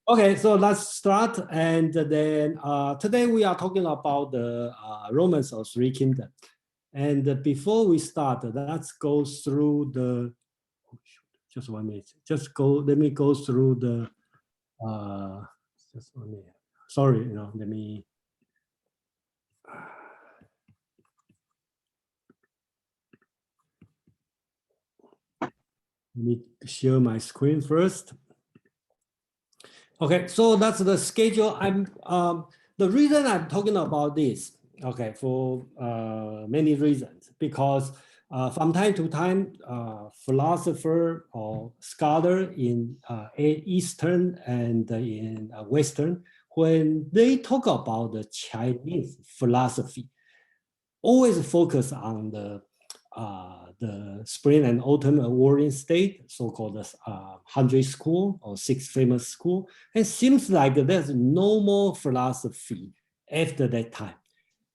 Okay, so let's start. And then today we are talking about the Romance of Three Kingdoms. And before we start, let's go through the, just 1 minute. Let me go through the, just 1 minute. Sorry, let me. Let me share my screen first. Okay, so that's the schedule. The reason I'm talking about this, okay, for many reasons, because from time to time, philosopher or scholar in Eastern and in Western, when they talk about the Chinese philosophy, always focus on the spring and autumn warring state, so-called 100 school or 6 famous school. It seems like there's no more philosophy after that time.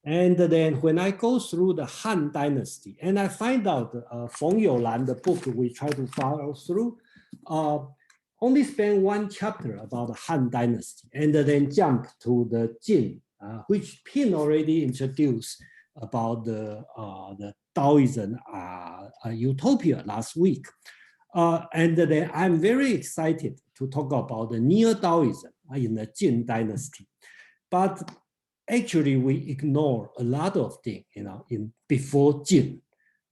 And then when I go through the Han Dynasty, and I find out Feng Youlan, the book we try to follow through, only spend 1 chapter about the Han Dynasty, and then jump to the Jin, which Pin already introduced about the Taoism utopia last week. And then I'm very excited to talk about the Neo-Taoism in the Jin Dynasty. But actually, we ignore a lot of things, in before Jin,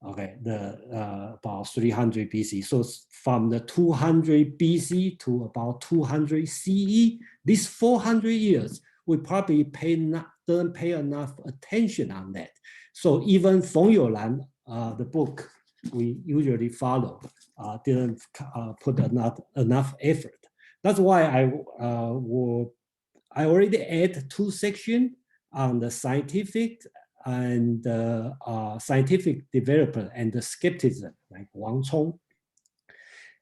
okay, about 300 BC. So from the 200 BC to about 200 CE, these 400 years, we probably don't pay enough attention on that. So even Feng Youlan, the book we usually follow, didn't put enough effort. That's why I already add 2 sections on the scientific and scientific development and the skepticism, like Guànzhōng.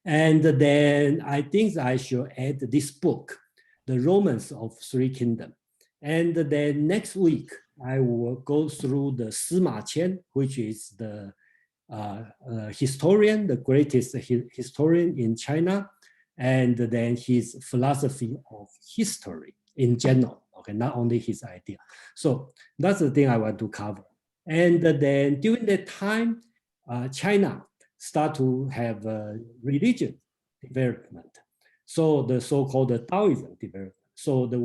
And then I think I should add this book, The Romance of Three Kingdoms. And then next week, I will go through the Sima Qian, which is the historian, the greatest historian in China, and then his philosophy of history in general, okay, not only his idea. So that's the thing I want to cover. And then during that time, China start to have religion development. So the so-called Taoism development. So the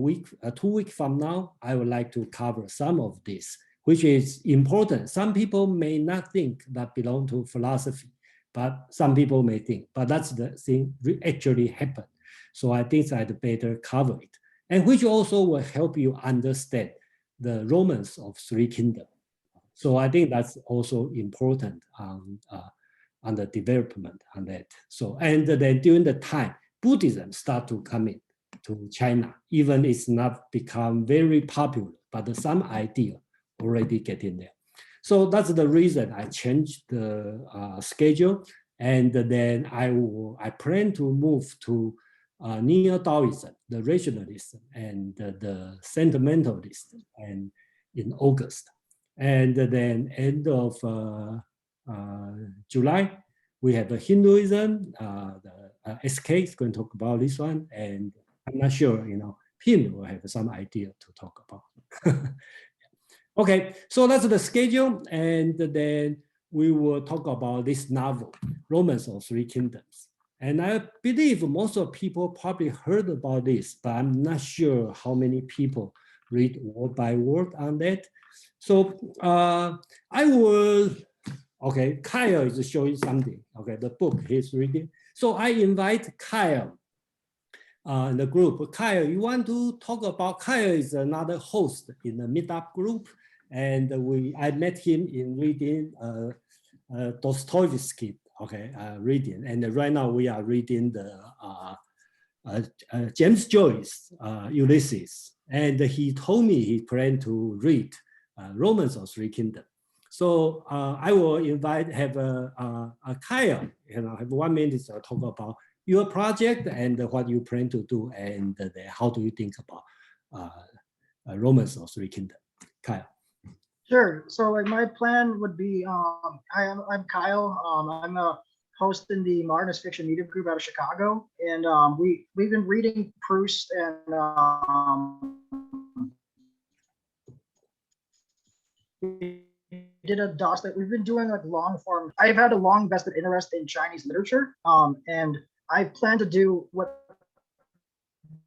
2 weeks from now, I would like to cover some of this, which is important. Some people may not think that belong to philosophy, but some people may think, but that's the thing actually happened. So I think I'd better cover it, and which also will help you understand the Romance of Three Kingdoms. So I think that's also important on the development on that. So, and then during the time, Buddhism start to come in to China, even it's not become very popular, but some idea already get in there. So that's the reason I changed the schedule, and then I plan to move to Neo-Taoism, the rationalism, and the sentimentalism, and in August. And then end of July, we have the Hinduism, the SK is going to talk about this one, and I'm not sure, Pin will have some idea to talk about. Okay, so that's the schedule, and then we will talk about this novel, Romance of Three Kingdoms. And I believe most of people probably heard about this, but I'm not sure how many people read word by word on that. So I will, okay, Kyle is showing something, okay, the book he's reading. So I invite Kyle in the group. Kyle, you want to talk about, Kyle is another host in the meetup group, and I met him in reading Dostoevsky, okay, reading, and right now we are reading the James Joyce, Ulysses, and he told me he planned to read Romance of Three Kingdoms. So I will have Kyle, have 1 minute to talk about your project and what you plan to do, and how do you think about Romance of Three Kingdoms. Kyle. Sure. So like my plan would be, I'm Kyle. I'm a hosting the Modernist Fiction Media Group out of Chicago, and we've been reading Proust and we did a Dostoevsky. We've been doing like long form. I've had a long vested interest in Chinese literature, and I plan to do what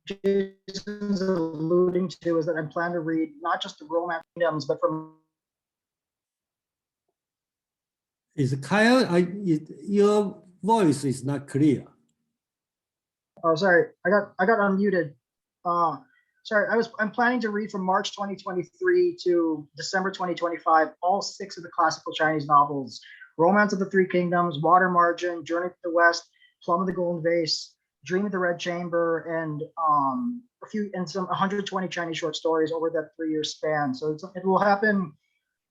Jason's alluding to is that I plan to read not just the Romance Kingdoms, but from. Is Kyle? Your voice is not clear. Oh, sorry, I got unmuted. Sorry, I'm planning to read from March 2023 to December 2025 all 6 of the classical Chinese novels: Romance of the Three Kingdoms, Water Margin, Journey to the West, Plum of the Golden Vase, Dream of the Red Chamber, and some 120 Chinese short stories over that 3-year span. So it will happen.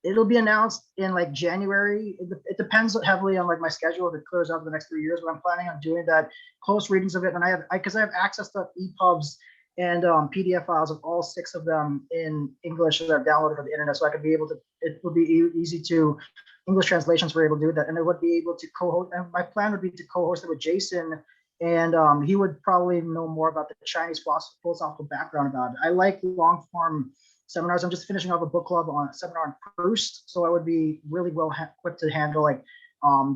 It'll be announced in like January. It depends heavily on like my schedule if it clears out for the next 3 years, but I'm planning on doing that, close readings of it. And I have access to EPUBs and PDF files of all 6 of them in English that I've downloaded from the internet. So I could be able to, it would be easy to, English translations were able to do that. And I would be able to co-host, and my plan would be to co-host it with Jason. And he would probably know more about the Chinese philosophical background about it. I like long form seminars. I'm just finishing off a book club on a seminar on Proust. So I would be really well equipped to handle like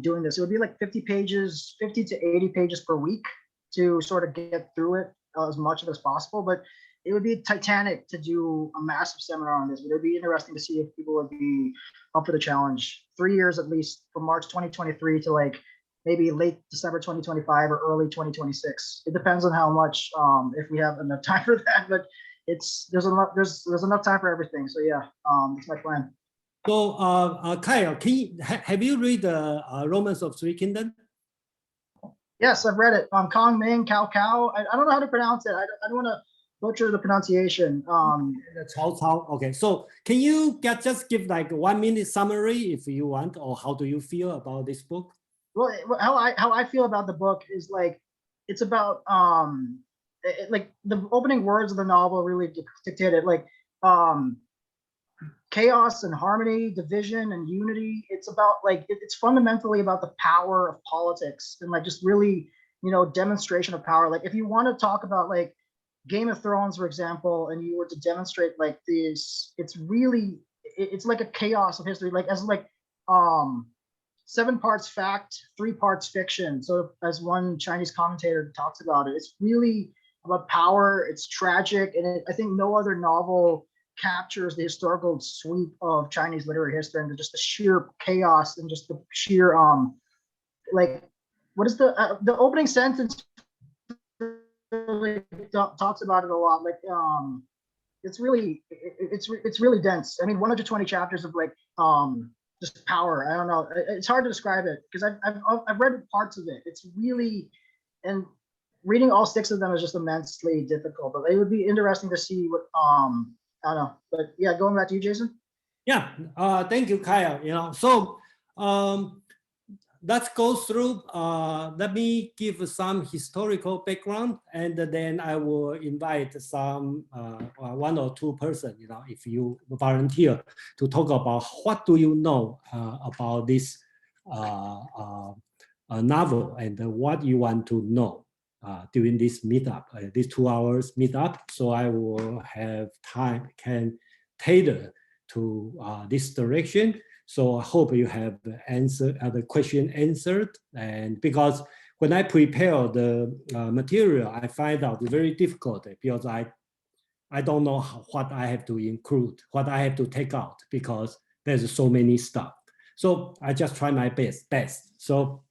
doing this. It would be like 50 to 80 pages per week to sort of get through it as much of it as possible. But it would be titanic to do a massive seminar on this. But it would be interesting to see if people would be up for the challenge. 3 years at least, from March 2023 to like maybe late December 2025 or early 2026. It depends on how much, if we have enough time for that. But there's enough time for everything. So yeah, that's my plan. So Kyle, have you read the Romance of Three Kingdoms? Yes, I've read it. Kong Ming, Cao Cao. I don't know how to pronounce it. I don't want to butcher the pronunciation. Cao Cao. Okay, so can you just give like 1 minute summary if you want, or how do you feel about this book? Well, how I feel about the book is like it's about like the opening words of the novel really dictate it, like chaos and harmony, division and unity. It's about like it's fundamentally about the power of politics and like just really, you know, demonstration of power. Like if you want to talk about like Game of Thrones, for example, and you were to demonstrate like this, it's like a chaos of history, like as like 7 parts fact, 3 parts fiction. So as one Chinese commentator talks about it, it's really about power. It's tragic, and I think no other novel captures the historical sweep of Chinese literary history and just the sheer chaos and just the sheer like what is the opening sentence really talks about it a lot. Like it's really dense. I mean, 120 chapters of like just power. I don't know. It's hard to describe it because I've read parts of it. It's really, and reading all 6 of them is just immensely difficult. But it would be interesting to see what I don't know. But yeah, going back to you, Jason. Yeah. Thank you, Kyle. You know, so let's go through. Let me give some historical background, and then I will invite some 1 or 2 person, you know, if you volunteer to talk about what do you know about this novel and what you want to know during this meetup, this 2 hours meetup. So I will have time can tailor to this direction. So I hope you have the question answered. And because when I prepare the material, I find out it's very difficult because I don't know what I have to include, what I have to take out, because there's so many stuff. So I just try my best. So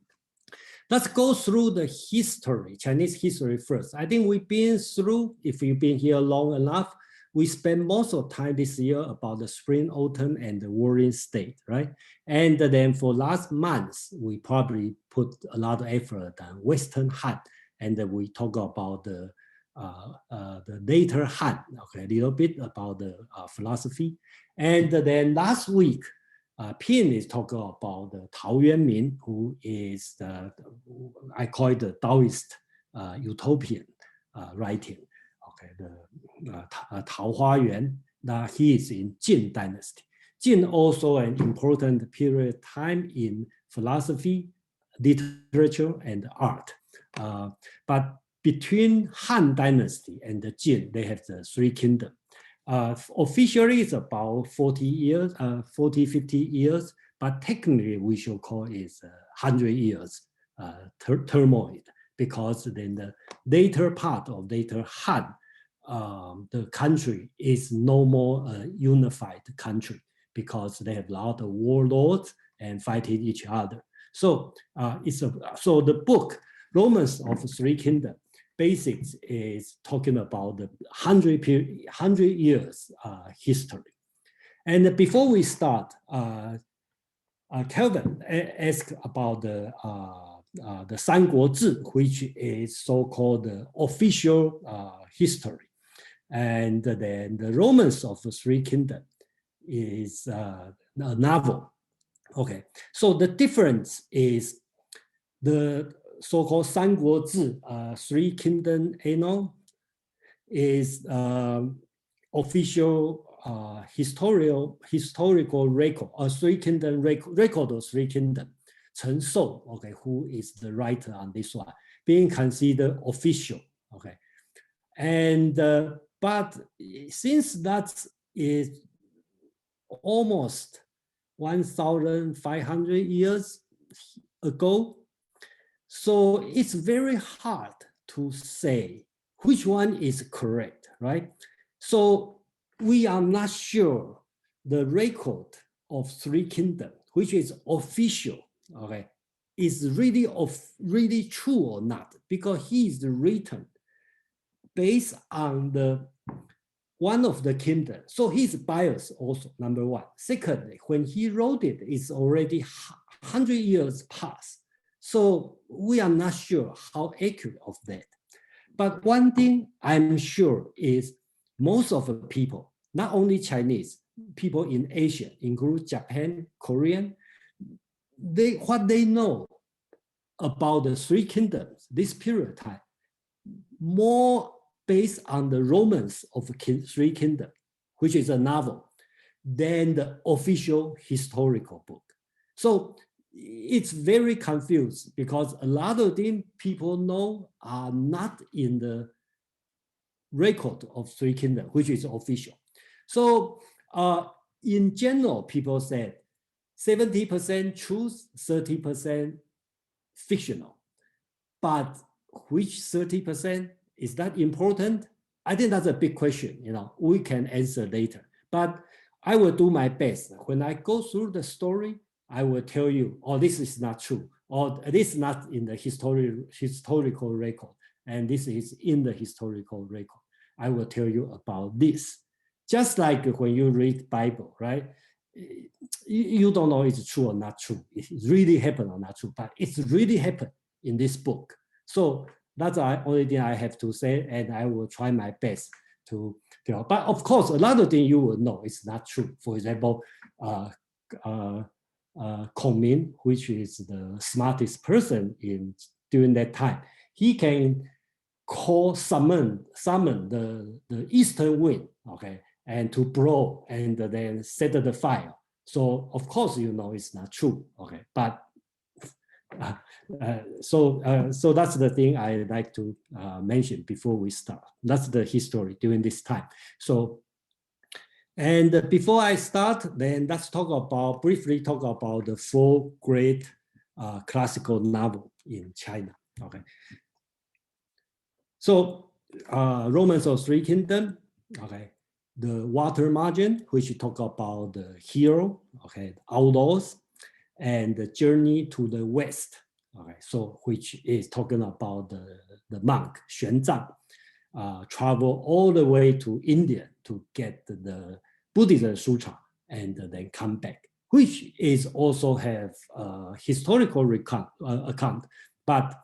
let's go through the history, Chinese history first. I think we've been through, if you've been here long enough, we spent most of time this year about the spring, autumn, and the warring state, right? And then for last month, we probably put a lot of effort on Western Han, and we talk about the later Han, okay, a little bit about the philosophy. And then last week, Pin is talking about the Tao Yuanmin, who is I call it the Taoist utopian writing. Okay, the Tao Huayuan, that he is in Jin Dynasty. Jin also an important period of time in philosophy, literature and art. But between Han Dynasty and the Jin, they have the three kingdoms. Officially, it's about 40 years, 40, 50 years, but technically we should call it 100 years turmoil, because then the later part of later Han, the country is no more a unified country, because they have a lot of warlords and fighting each other. So so the book Romance of Three Kingdoms basics is talking about the 100 years history. And before we start, Kelvin asked about the Sanguo Zhi, which is so-called the official history. And then the Romance of the Three Kingdoms is a novel. Okay, so the difference is the so-called Sanguo Zhi, Three Kingdom Annal, is official historical record, Three Kingdom record of Three Kingdom. Chen Shou, okay, who is the writer on this one, being considered official. Okay, and but since that is almost 1,500 years ago, so it's very hard to say which one is correct, right? So we are not sure the record of Three Kingdoms, which is official, okay, is really true or not, because he is written based on the one of the kingdom. So he's biased also, number one. Secondly, when he wrote it, it's already 100 years past. So we are not sure how accurate of that. But one thing I'm sure is most of the people, not only Chinese, people in Asia, include Japan, Korean, what they know about the Three Kingdoms, this period of time, more based on the Romance of Three Kingdoms, which is a novel, than the official historical book. So it's very confused, because a lot of things people know are not in the record of Three Kingdoms, which is official. So in general, people said 70% truth, 30% fictional. But which 30%? Is that important? I think that's a big question. We can answer later. But I will do my best. When I go through the story, I will tell you, oh, this is not true, or this is not in the historical record, and this is in the historical record. I will tell you about this. Just like when you read Bible, right? You don't know it's true or not true. It really happened or not true, but it's really happened in this book. So that's the only thing I have to say, and I will try my best to tell. But of course, a lot of things you will know it's not true. For example, Kongmin, which is the smartest person during that time, he can summon the eastern wind, okay, and to blow and then set the fire. So of course it's not true, okay. But so that's the thing I like to mention before we start. That's the history during this time. So, and before I start, then let's briefly talk about the four great classical novels in China. Okay. So Romance of Three Kingdoms, okay. The Water Margin, which talk about the hero, okay, outlaws, and the Journey to the West, okay, so which is talking about the monk Xuanzang, travel all the way to India to get the Buddhism Sutra and then come back, which is also have historical account, but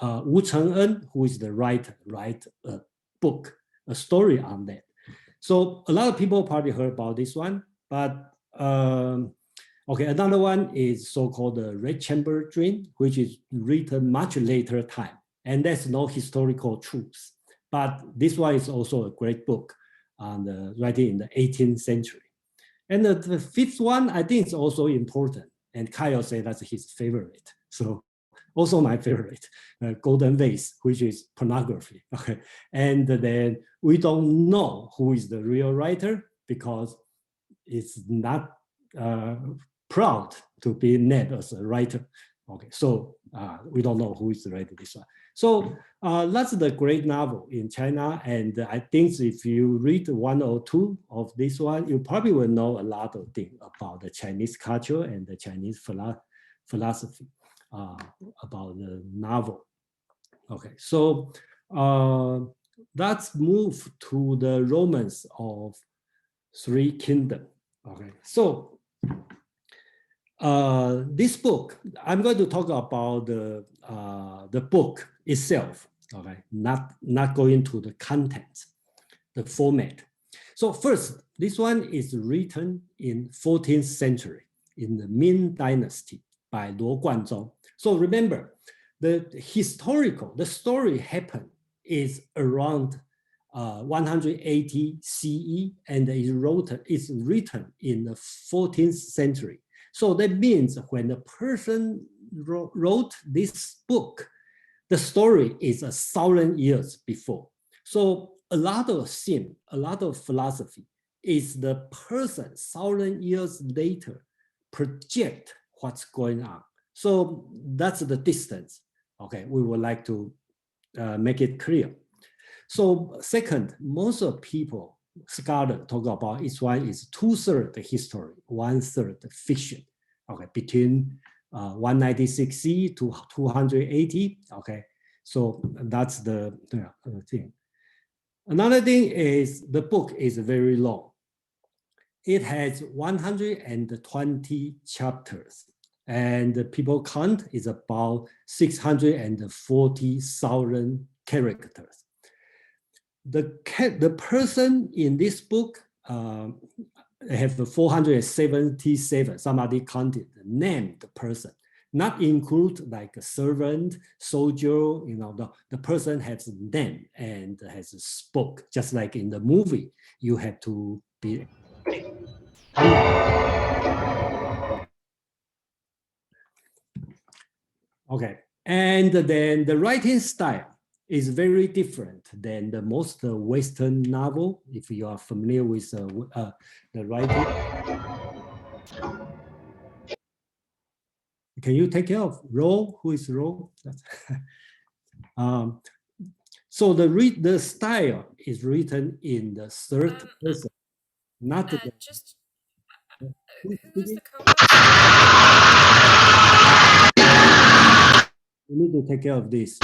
Wu Cheng'en, who is the writer, write a book, a story on that. So a lot of people probably heard about this one, but okay, another one is so-called the Red Chamber Dream, which is written much later time, and there's no historical truth. But this one is also a great book on writing in the 18th century. And the fifth one, I think, is also important, and Kyle said that's his favorite. So Also my favorite, Golden Vase, which is pornography. Okay, and then we don't know who is the real writer because it's not proud to be named as a writer. Okay, so we don't know who is writing this one. So that's the great novel in China, and I think if you read one or two of this one, you probably will know a lot of things about the Chinese culture and the Chinese philosophy about the novel. Okay, so let's move to the Romance of Three Kingdoms. Okay, so this book, I'm going to talk about the book itself. Okay, not going to the content, the format. So first, this one is written in 14th century in the Ming Dynasty by Luó Guànzhōng. So remember, the story happened is around 180 CE, and is written in the 14th century. So that means when the person wrote this book, the story is 1,000 years before. So a lot of theme, a lot of philosophy is the person 1,000 years later project what's going on. So that's the distance. Okay, we would like to make it clear. So second, most of people, scholars talk about each one is 2/3 history, 1/3 fiction. Okay, between 196 CE to 280. Okay, so that's the thing. Another thing is the book is very long. It has 120 chapters, and the people count is about 640,000 characters. The person in this book have 477. Somebody counted named person, not include like a servant, soldier. You know, the person has a name and has a spoke. Just like in the movie, you have to be. Okay, and then the writing style is very different than the most Western novel. If you are familiar with the writing, can you take care of Ro? Who is Ro? So the style is written in the third person, not the. Just who is the co-host? You need to take care of this.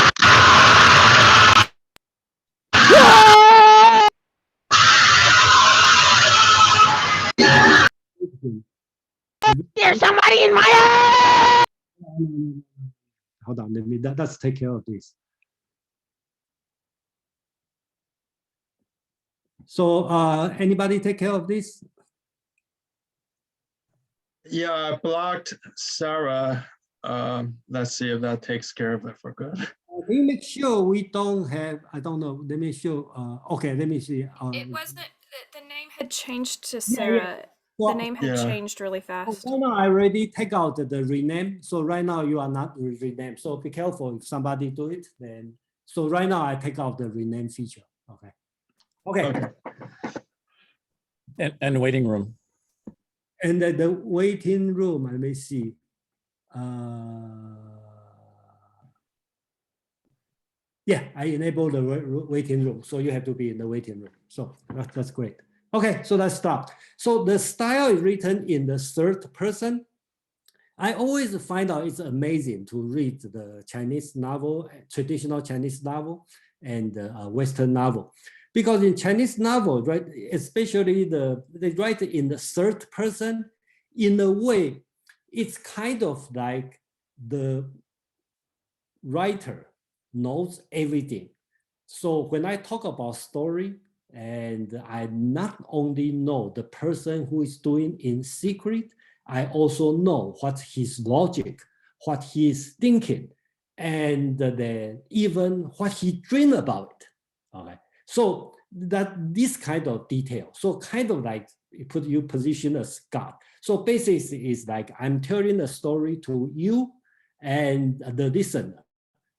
There's somebody in my head. Hold on, let's take care of this. So anybody take care of this? Yeah, I blocked Sarah. Let's see if that takes care of it for good. Can you make sure we don't have, I don't know, let me show, okay, let me see. It wasn't, the name had changed to Sarah. Well, the name had changed really fast. Right now, I already take out the rename. So right now you are not renamed. So be careful if somebody do it, then. So right now I take out the rename feature. Okay. Okay. And waiting room. And the waiting room, let me see. Yeah, I enable the waiting room. So you have to be in the waiting room. So that's great. Okay, so let's start. So the style is written in the third person. I always find out it's amazing to read the Chinese novel, traditional Chinese novel, and Western novel. Because in Chinese novel, right, especially they write in the third person, in a way, it's kind of like the writer knows everything. So when I talk about story, and I not only know the person who is doing in secret, I also know what's his logic, what he is thinking, and then even what he dreamed about it. Okay, so that this kind of detail, so kind of like put you position as God. So basically, it's like I'm telling a story to you, and the listener,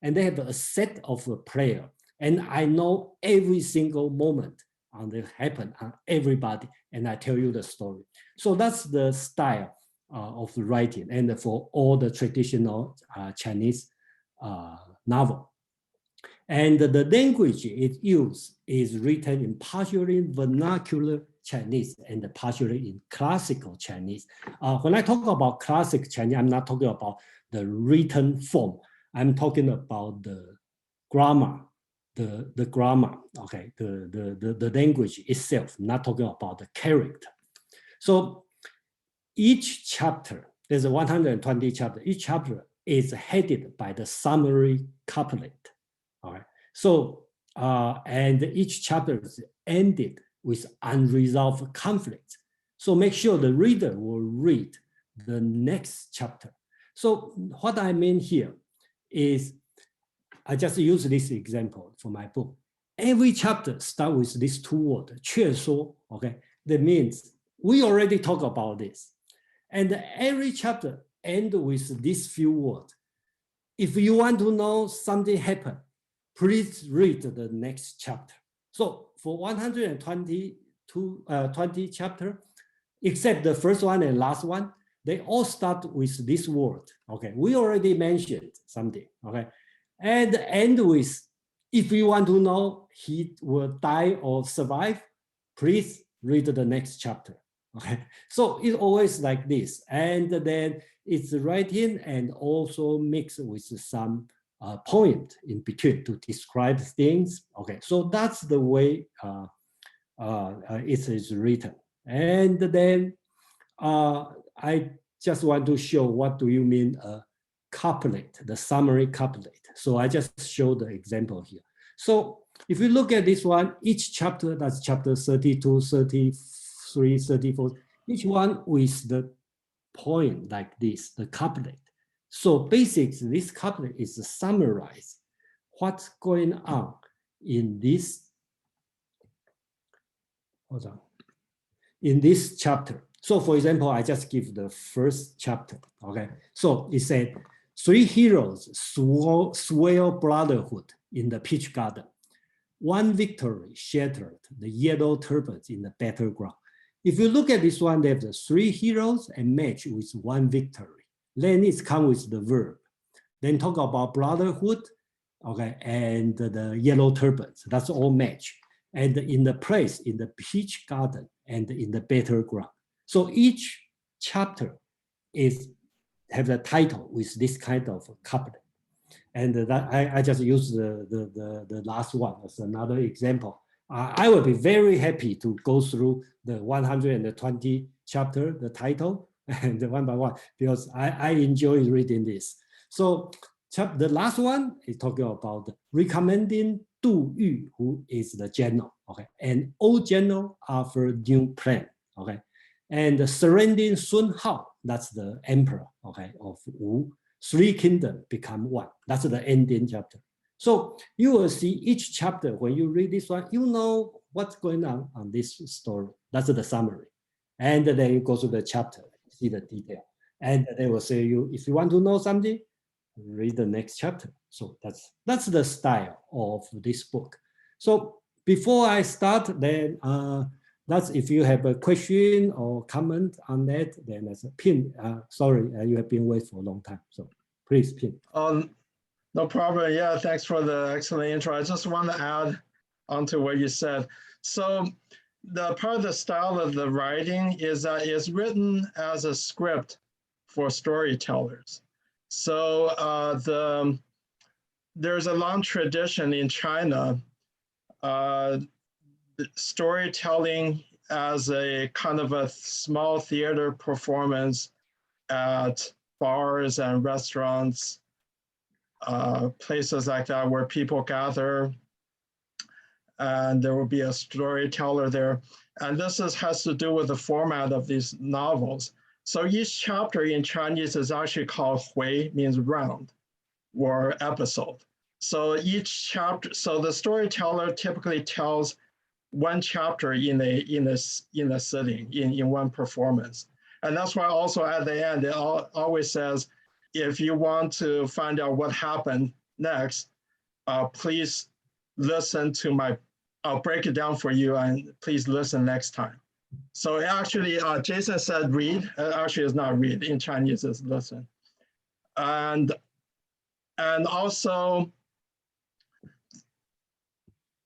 and they have a set of a prayer. And I know every single moment that happened on everybody, and I tell you the story. So that's the style of the writing, and for all the traditional Chinese novel. And the language it used is written in partially vernacular Chinese and partially in classical Chinese. When I talk about classic Chinese, I'm not talking about the written form. I'm talking about the grammar, the grammar, okay, the language itself, not talking about the character. So each chapter, there's a 120 chapter, each chapter is headed by the summary couplet. All right. So, and each chapter is ended with unresolved conflicts. So make sure the reader will read the next chapter. So what I mean here is, I just use this example for my book. Every chapter starts with these two words, 却说, okay? That means we already talked about this. And every chapter ends with these few words. If you want to know something happened, please read the next chapter. So for 120 chapter, except the first one and last one, they all start with this word. Okay, we already mentioned something. Okay, and end with, if you want to know he will die or survive, please read the next chapter. Okay, so it's always like this, and then it's writing and also mixed with some point in between to describe things. Okay, so that's the way it is written. And then I just want to show what do you mean couplet, the summary couplet. So I just show the example here. So if you look at this one, each chapter, that's chapter 32, 33, 34, each one with the point like this, the couplet. So basically, this couplet is to summarize what's going on in this, in this chapter. So for example, I just give the first chapter, okay? So it said, 3 heroes swear brotherhood in the peach garden. 1 victory shattered the yellow turbans in the battleground. If you look at this one, they have the 3 heroes and match with 1 victory. Then it comes with the verb. Then talk about brotherhood, okay, and the yellow turbans. That's all match. And in the place, in the peach garden and in the battleground. So each chapter have the title with this kind of couplet. And that I just use the last one as another example. I will be very happy to go through the 120 chapter, the title, and one by one, because I enjoy reading this. So the last one is talking about recommending Du Yu, who is the general, okay, and old general offer new plan, okay, and surrendering Sun Hao, that's the emperor, okay, of Wu. 3 kingdoms become 1. That's the ending chapter. So you will see each chapter, when you read this one, you know what's going on this story. That's the summary. And then you go to the chapter, see the detail. And they will say you, if you want to know something, read the next chapter. So that's the style of this book. So before I start, then that's if you have a question or comment on that, then there's a pin. Sorry, you have been waiting for a long time. So please pin. No problem. Yeah, thanks for the excellent intro. I just want to add onto what you said. So the part of the style of the writing is that it's written as a script for storytellers. So there's a long tradition in China, storytelling as a kind of a small theater performance at bars and restaurants, places like that where people gather, and there will be a storyteller there. And this has to do with the format of these novels. So each chapter in Chinese is actually called Hui, means round or episode. So each chapter, so the storyteller typically tells 1 chapter in a sitting, in one performance. And that's why also at the end, it always says, if you want to find out what happened next, please listen to I'll break it down for you, and please listen next time. So actually, Jason said read. Actually, it's not read. In Chinese, it's listen. And also,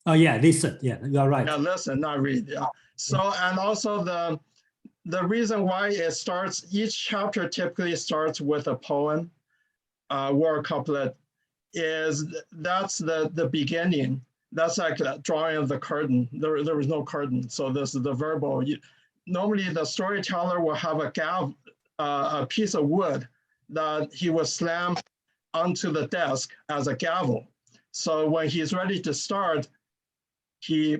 oh yeah, listen. Yeah, you are right. yeah, listen, not read. Yeah. So, and also the reason why it starts, each chapter typically starts with a poem or a couplet, that's the beginning. That's like a drawing of the curtain. There was no curtain, so this is the verbal. Normally, the storyteller will have a piece of wood that he will slam onto the desk as a gavel. So when he's ready to start, he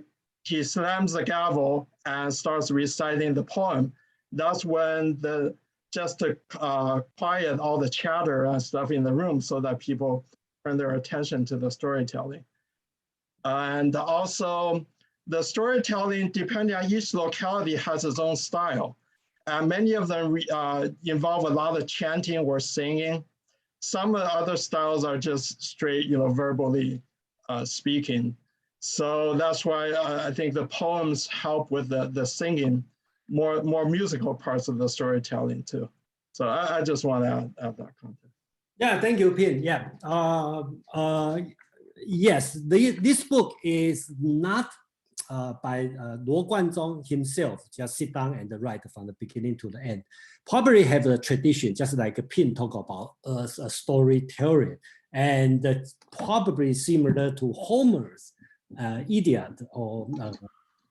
slams the gavel and starts reciting the poem. That's when just to quiet all the chatter and stuff in the room so that people turn their attention to the storytelling. And also the storytelling, depending on each locality, has its own style. And many of them involve a lot of chanting or singing. Some of the other styles are just straight, verbally speaking. So that's why I think the poems help with the singing, more musical parts of the storytelling too. So I just want to add that context. Yeah, thank you, Pin. Yeah, yes, this book is not by Luó Guànzhōng himself, just sit down and write from the beginning to the end. Probably have a tradition, just like Pin talk about as a storyteller, and probably similar to Homer's Iliad or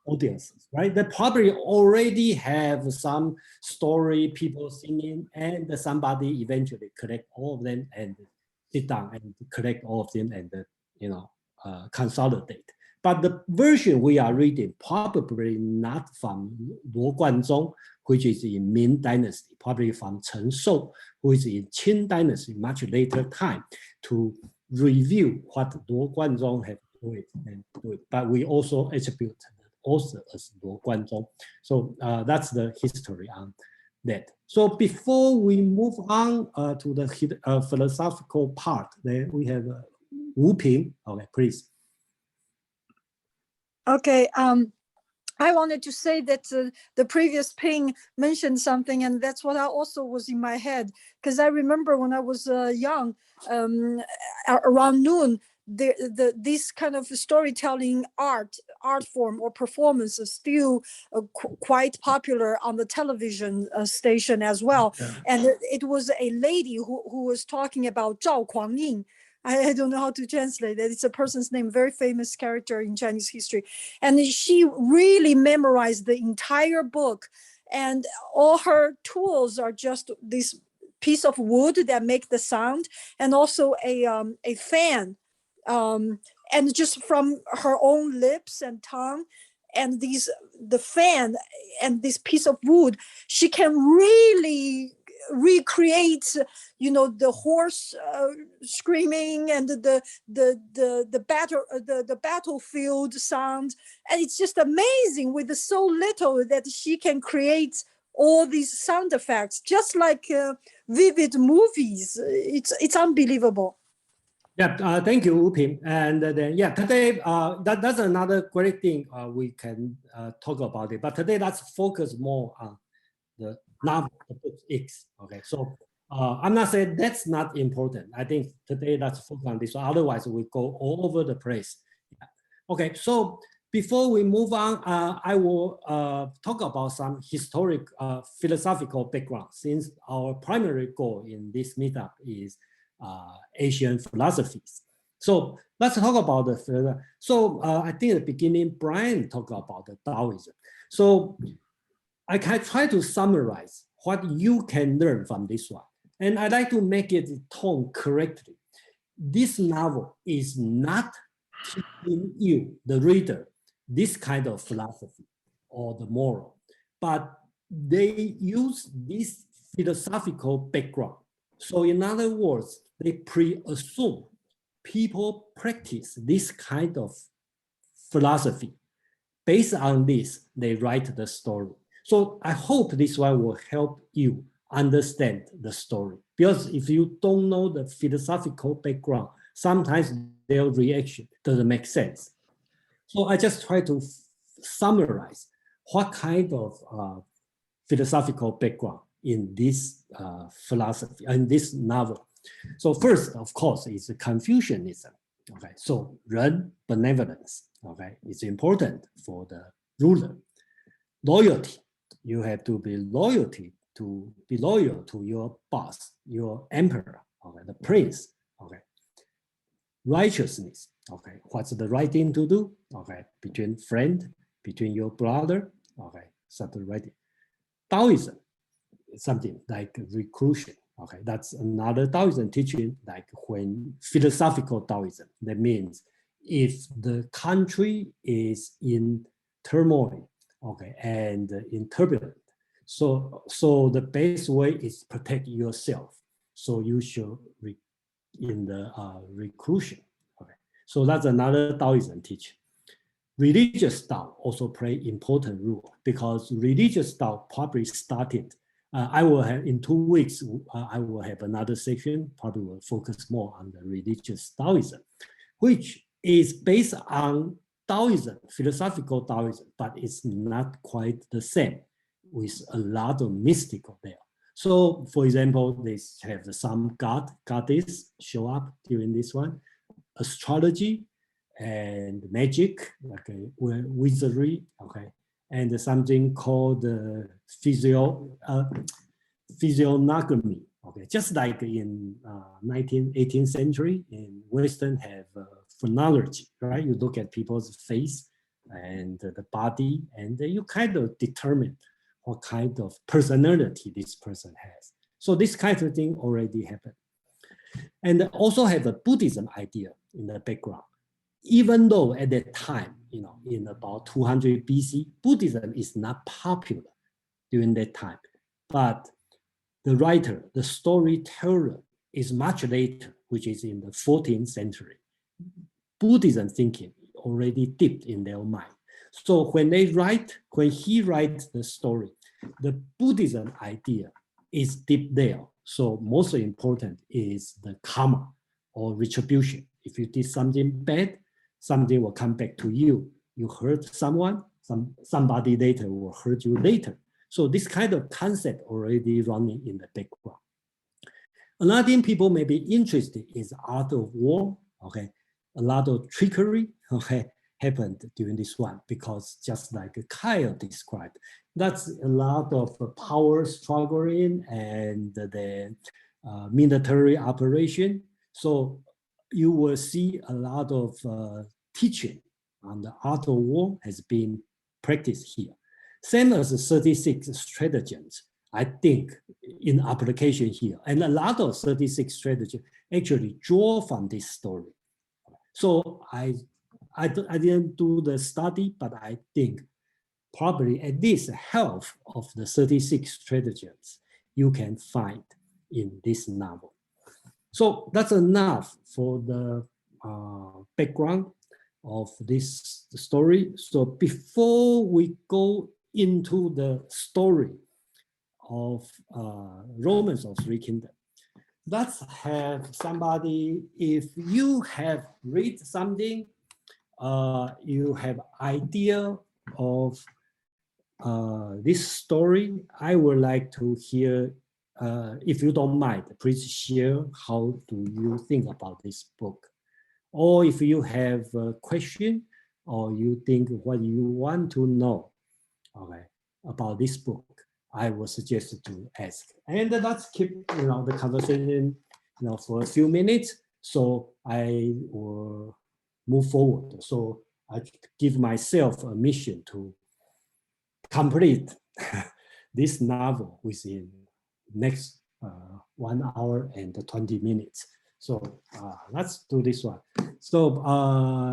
audiences, right? They probably already have some story, people singing, and somebody eventually collect all of them and sit down and collect all of them and consolidate. But the version we are reading probably not from Luó Guànzhōng, which is in Ming Dynasty, probably from Chen Shou, who is in Qing Dynasty, much later time, to review what Luó Guànzhōng have and do it. But we also attribute the author as Luó Guànzhōng. So that's the history on that. So before we move on to the philosophical part, then we have Wu Ping. Okay, please. Okay, I wanted to say that the previous Ping mentioned something, and that's what I also was in my head, because I remember when I was young, around noon, this kind of storytelling art form or performance is still quite popular on the television station as well. Yeah. And it was a lady who was talking about Zhao Kuangying. I don't know how to translate it. It's a person's name, very famous character in Chinese history. And she really memorized the entire book. And all her tools are just this piece of wood that make the sound, and also a fan. And just from her own lips and tongue, and the fan and this piece of wood, she can really recreate, the horse screaming and the battlefield sound, and it's just amazing with so little that she can create all these sound effects, just like vivid movies. It's unbelievable. Yeah, thank you, Wu Ping. And then, yeah, today, that's another great thing we can talk about it. But today, let's focus more on the novel, the book X. Okay, so I'm not saying that's not important. I think today, let's focus on this. Otherwise, we go all over the place. Yeah. Okay, so before we move on, I will talk about some historic philosophical background, since our primary goal in this meetup is Asian philosophies. So let's talk about the, I think at the beginning, Brian talked about the Taoism. So I can try to summarize what you can learn from this one. And I'd like to make it tone correctly. This novel is not teaching you, the reader, this kind of philosophy or the moral, but they use this philosophical background. So in other words, they pre-assume people practice this kind of philosophy. Based on this, they write the story. So I hope this one will help you understand the story, Because if you don't know the philosophical background, sometimes their reaction doesn't make sense. So I just try to summarize what kind of philosophical background in this philosophy, in this novel. So first, of course, is Confucianism. Okay, so 人 benevolence. Okay, it's important for the ruler. Loyalty, you have to be loyal to your boss, your emperor. Okay, the prince. Okay, righteousness. Okay, what's the right thing to do? Okay, between friend, between your brother. Okay, something right. Taoism, something like reclusion. Okay, that's another Taoism teaching, like when philosophical Taoism. That means if the country is in turmoil, okay, and in turbulence, so the best way is protect yourself. So you should in the reclusion. Okay, so that's another Taoism teaching. Religious Tao also play important role because religious Tao probably started. I will have in 2 weeks. I will have another section. Probably will focus more on the religious Taoism, which is based on Taoism, philosophical Taoism, but it's not quite the same, with a lot of mystical there. So, for example, they have some goddess show up during this one, astrology and magic, like wizardry, okay, and something called physiognomy, okay, just like in 18th century in Western have phrenology, right? You look at people's face and the body, and you kind of determine what kind of personality this person has. So this kind of thing already happened. And also have a Buddhism idea in the background. Even though at that time, in about 200 BC, Buddhism is not popular during that time. But the writer, the storyteller is much later, which is in the 14th century. Buddhism thinking already dipped in their mind. So when he writes the story, the Buddhism idea is deep there. So most important is the karma or retribution. If you did something bad, something will come back to you. You hurt someone, somebody later will hurt you later. So this kind of concept already running in the background. Another thing people may be interested is art of war. Okay, a lot of trickery. Okay, happened during this one because just like Kyle described, that's a lot of power struggling and the military operation. So you will see a lot of teaching on the art of war has been practiced here. Same as the 36 stratagems, I think, in application here. And a lot of 36 stratagems actually draw from this story. So I didn't do the study, but I think probably at least half of the 36 stratagems you can find in this novel. So that's enough for the background of this story. So before we go into the story of Romans of Three Kingdoms, let's have somebody, if you have read something, you have idea of this story, I would like to hear, if you don't mind, please share how do you think about this book. Or if you have a question or you think what you want to know, okay, about this book, I would suggest to ask. And let's keep the conversation for a few minutes. So I will move forward. So I give myself a mission to complete this novel within next 1 hour and 20 minutes. So let's do this one. So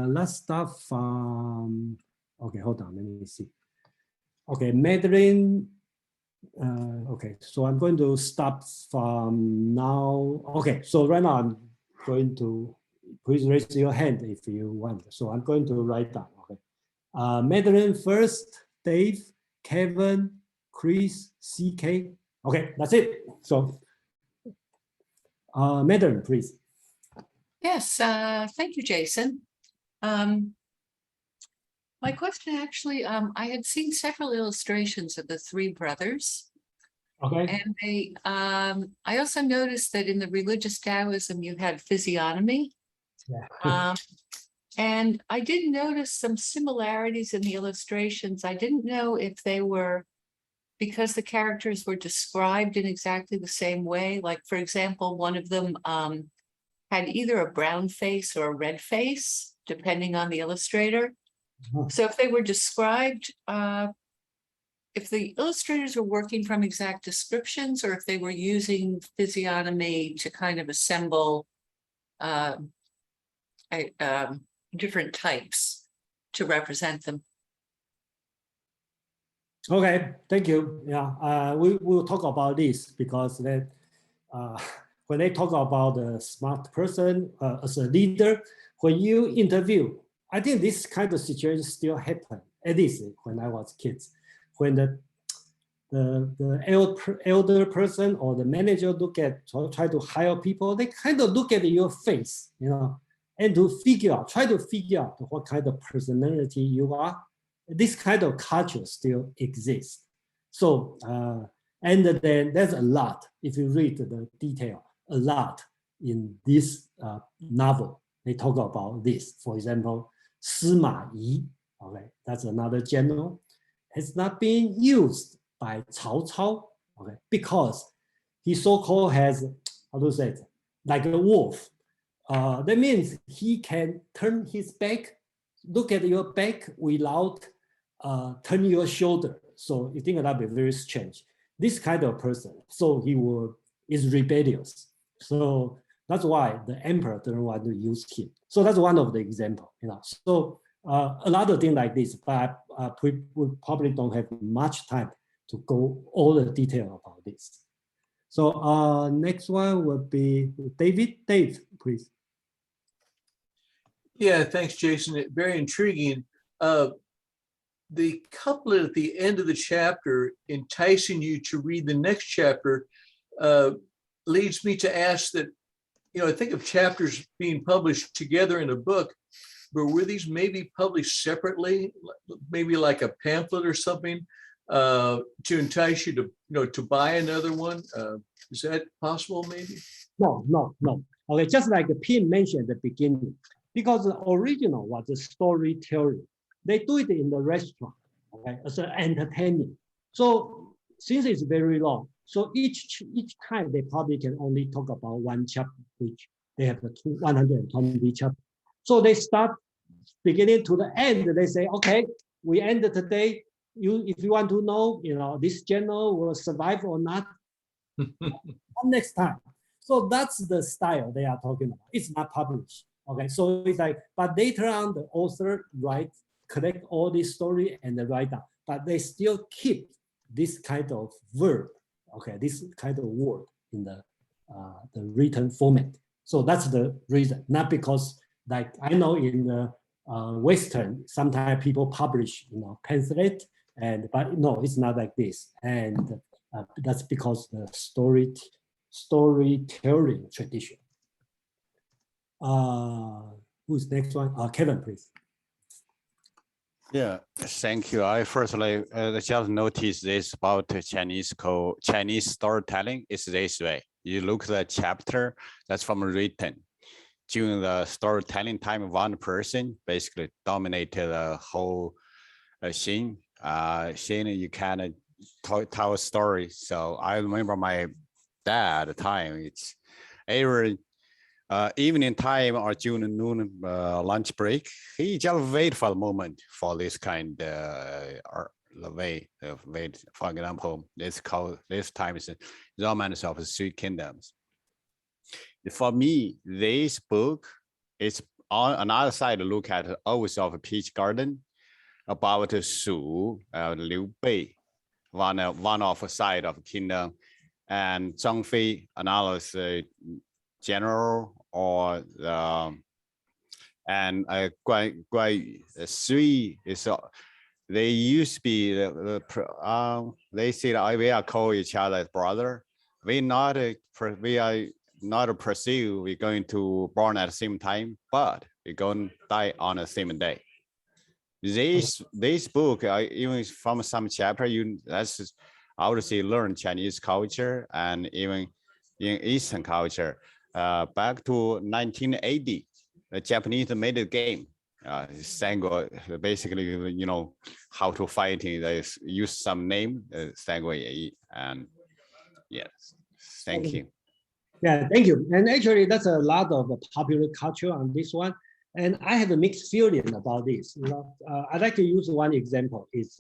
let's start from, okay, hold on, let me see. Okay, Madeline, okay, so I'm going to start from now. Okay, so right now I'm going to, please raise your hand if you want. So I'm going to write down, okay. Madeline first, Dave, Kevin, Chris, CK. Okay, that's it. So Madam, please. Yes, thank you, Jason. My question actually, I had seen several illustrations of the three brothers. Okay. And they, I also noticed that in the religious Taoism, you had physiognomy. Yeah. And I did notice some similarities in the illustrations. I didn't know if they were because the characters were described in exactly the same way. Like, for example, one of them had either a brown face or a red face, depending on the illustrator. So if they were described, if the illustrators were working from exact descriptions, or if they were using physiognomy to kind of assemble different types to represent them. Okay, thank you. Yeah, we will talk about this because then when they talk about the smart person as a leader, when you interview, I think this kind of situation still happen, at least when I was kids. When the elder person or the manager try to hire people, they kind of look at your face, and to try to figure out what kind of personality you are. This kind of culture still exists. So, and then there's a lot, if you read the detail, a lot in this novel. They talk about this. For example, Sima Yi, okay, that's another general, has not been used by Cao Cao, okay, because he so-called has, how to say it, like a wolf. That means he can turn his back, look at your back without turn your shoulder. So you think that'd be very strange. This kind of person, so is rebellious. So that's why the emperor didn't want to use him. So that's one of the examples. So a lot of things like this, but we probably don't have much time to go all the detail about this. So next one will be David. Dave, please. Yeah, thanks, Jason. Very intriguing. The couplet at the end of the chapter, enticing you to read the next chapter, leads me to ask that, I think of chapters being published together in a book, but were these maybe published separately, maybe like a pamphlet or something, to entice you to buy another one? Is that possible, maybe? No. Okay, just like Pim mentioned at the beginning, because the original was a storytelling. They do it in the restaurant, okay, as an entertainment. So since it's very long, so each time they probably can only talk about one chapter, which they have 120 chapters. So they start beginning to the end. They say, okay, we ended today. If you want to know, this general will survive or not, next time. So that's the style they are talking about. It's not published. Okay, so it's like, but later on the author collect all this story and then write down, but they still keep this kind of verb, okay, this kind of word in the written format. So that's the reason, not because like I know in the Western, sometimes people publish, pamphlet, but no, it's not like this. And that's because the storytelling tradition. Who's next one? Kevin, please. Yeah, thank you. I firstly just noticed this about Chinese storytelling. It's this way. You look at the chapter that's from written. During the storytelling time, one person basically dominated the whole scene. You can tell a story. So I remember my dad at the time. It's every evening time or during noon lunch break, he just wait for the moment for this kind way. For example, this time is Romance of the Three Kingdoms. For me, this book is on another side. Look at Always of a Peach Garden about Su, Liu Bei, one of a side of kingdom, and Zhang Fei, another general, or and Guai Sui is they used to be they say that we are call each other brother. We not we are not pursue, we're going to born at the same time, but we're going to die on the same day. This book, even from some chapter, that's I would say learn Chinese culture and even in Eastern culture. Back to 1980, the Japanese made a game. Sango, basically, you know, how to fighting. They use some name, Sango, and yes, thank you. Yeah, thank you. And actually, that's a lot of popular culture on this one. And I have a mixed feeling about this. I'd like to use one example. It's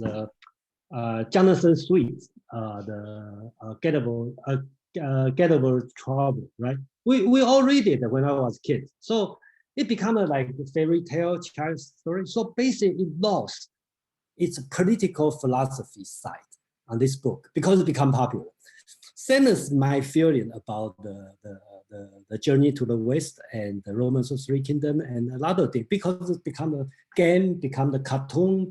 Jonathan Swift's the Gettable Trouble, right? We all read it when I was kids. So it became a like fairy tale child story. So basically it lost its political philosophy side on this book because it became popular. Same as my feeling about the journey to the West and the Romans of Three Kingdoms and a lot of things, because it become a game, become the cartoon,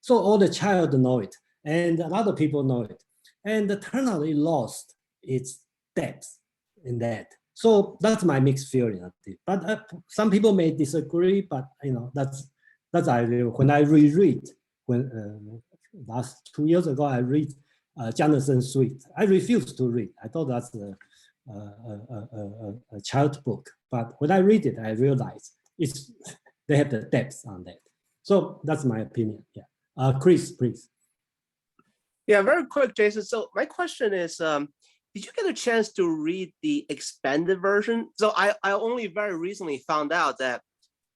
so all the child know it and a lot of people know it. And the turn out it lost its depth in that. So that's my mixed feeling of it. But some people may disagree, but you know, that's when I reread, last 2 years ago, I read Jonathan Swift. I refused to read. I thought that's a child book. But when I read it, I realized they have the depth on that. So that's my opinion. Yeah. Chris, please. Yeah, very quick, Jason. So my question is, did you get a chance to read the expanded version? So I only very recently found out that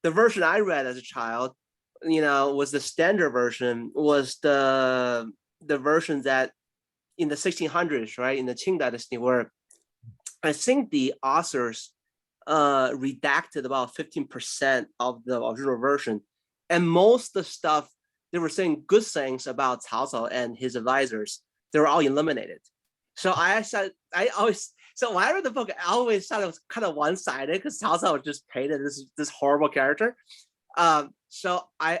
the version I read as a child, you know, was the standard version, was the version that in the 1600s, right, in the Qing Dynasty, where I think the authors redacted about 15% of the original version. And most of the stuff they were saying good things about Cao Cao and his advisors, they were all eliminated. So so when I read the book, I always thought it was kind of one-sided because Cao Cao was just painted this horrible character. So I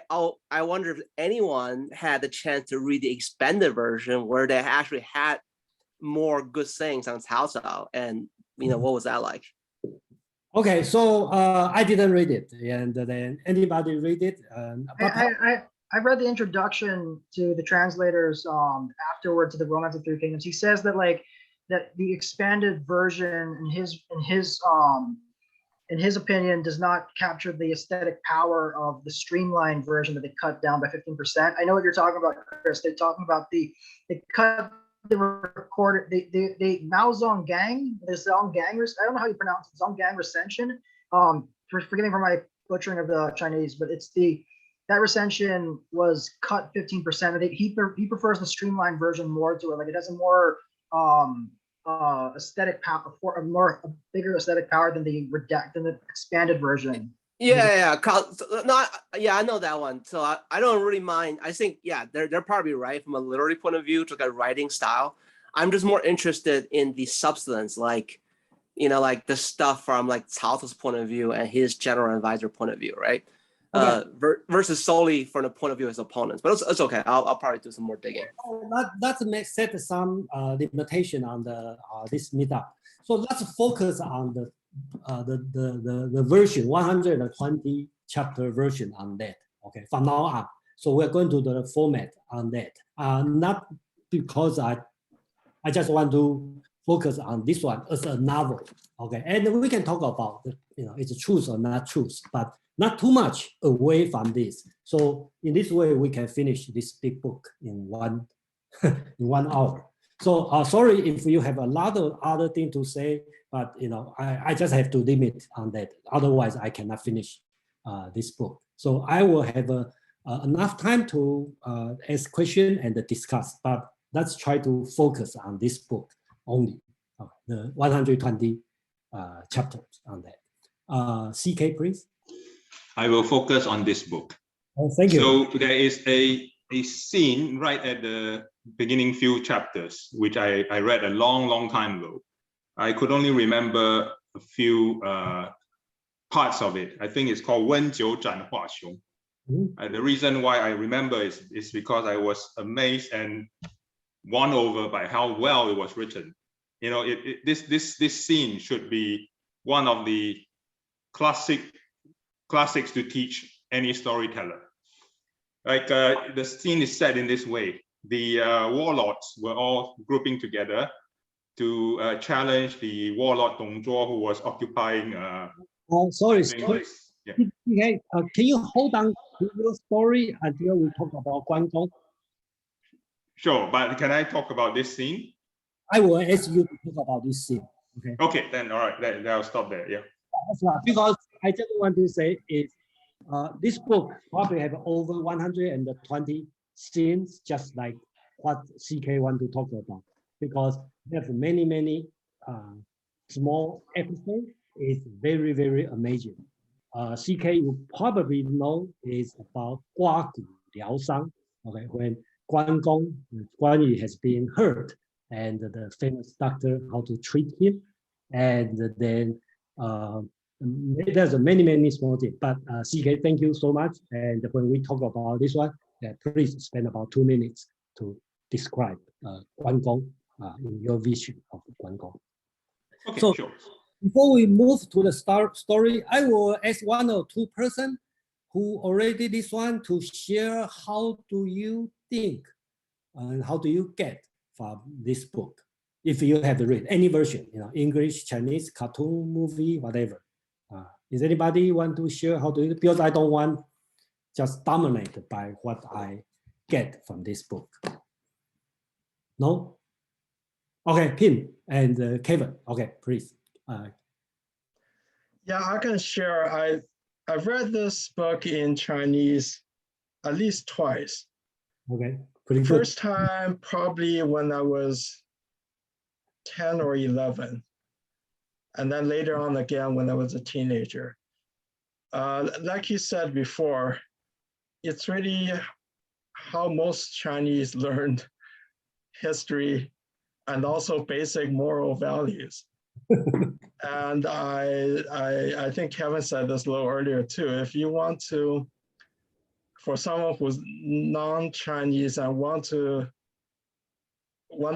wonder if anyone had the chance to read the expanded version where they actually had more good things on Cao Cao, and you know, what was that like? Okay, so I didn't read it, and then anybody read it? I read the introduction to the translators afterward to the Romance of Three Kingdoms. He says that that the expanded version in his opinion does not capture the aesthetic power of the streamlined version that they cut down by 15%. I know what you're talking about, Chris. They're talking about they cut the recorded the Mao Zonggang, the Zonggang, I don't know how you pronounce it, Zonggang recension. Forgive me for my butchering of the Chinese, but it's that recension was cut 15%. He prefers the streamlined version more to it. Like it has a more aesthetic power, a bigger aesthetic power than the expanded version. Yeah. No, yeah, I know that one. So I don't really mind. I think, yeah, they're probably right from a literary point of view, to like a writing style. I'm just more interested in the substance, like, you know, like the stuff from like Cao Cao's point of view and his general advisor point of view, right? Okay. Versus solely from the point of view of his opponents. But it's okay. I'll probably do some more digging. That may set some limitation on this meetup. So let's focus on the version 120 chapter version on that. Okay, from now on. So we're going to the format on that. Not because I just want to focus on this one as a novel. Okay, and we can talk about it's truth or not truth, but not too much away from this. So in this way, we can finish this big book in one in 1 hour. So sorry if you have a lot of other things to say, but I just have to limit on that. Otherwise, I cannot finish this book. So I will have enough time to ask questions and discuss. But let's try to focus on this book only, the 120 chapters on that. CK, please. I will focus on this book. Oh, thank you. So there is a scene right at the beginning few chapters, which I read a long time ago. I could only remember a few parts of it. I think it's called 温酒斩华雄. The reason why I remember is because I was amazed and won over by how well it was written. you know, this scene should be one of the classics to teach any storyteller. Like the scene is set in this way. The warlords were all grouping together to challenge the warlord Dong Zhuo, who was occupying. Sorry. Yeah. Okay, can you hold on to your story until we talk about Guangdong? Sure, but can I talk about this scene? I will ask you to talk about this scene. Okay. Okay, then all right, then I'll stop there. Yeah. Because I just want to say is this book probably have over 120 scenes, just like what CK want to talk about, because they have many small episodes. It's very, very amazing. CK, you probably know is about Guā Gu Liao Shang. Okay, when Guan Yu has been hurt, and the famous doctor how to treat him, and then there's many small things. But CK, thank you so much. And when we talk about this one, please spend about 2 minutes to describe Guangdong in your vision of Guangdong. Okay, so, sure. Before we move to the story, I will ask 1 or 2 persons who already this one to share how do you think and how do you get from this book? If you have read any version, you know, English, Chinese, cartoon, movie, whatever. Is anybody want to share how do you, because I don't want just dominated by what I get from this book. No? Okay, Pim and Kevin. Okay, please. Yeah, I can share. I've read this book in Chinese at least twice. Okay, pretty good. First time probably when I was 10 or 11. And then later on again when I was a teenager. Like you said before, it's really how most Chinese learned history and also basic moral values. And I think Kevin said this a little earlier too. If you want to, for someone who's non-Chinese and want the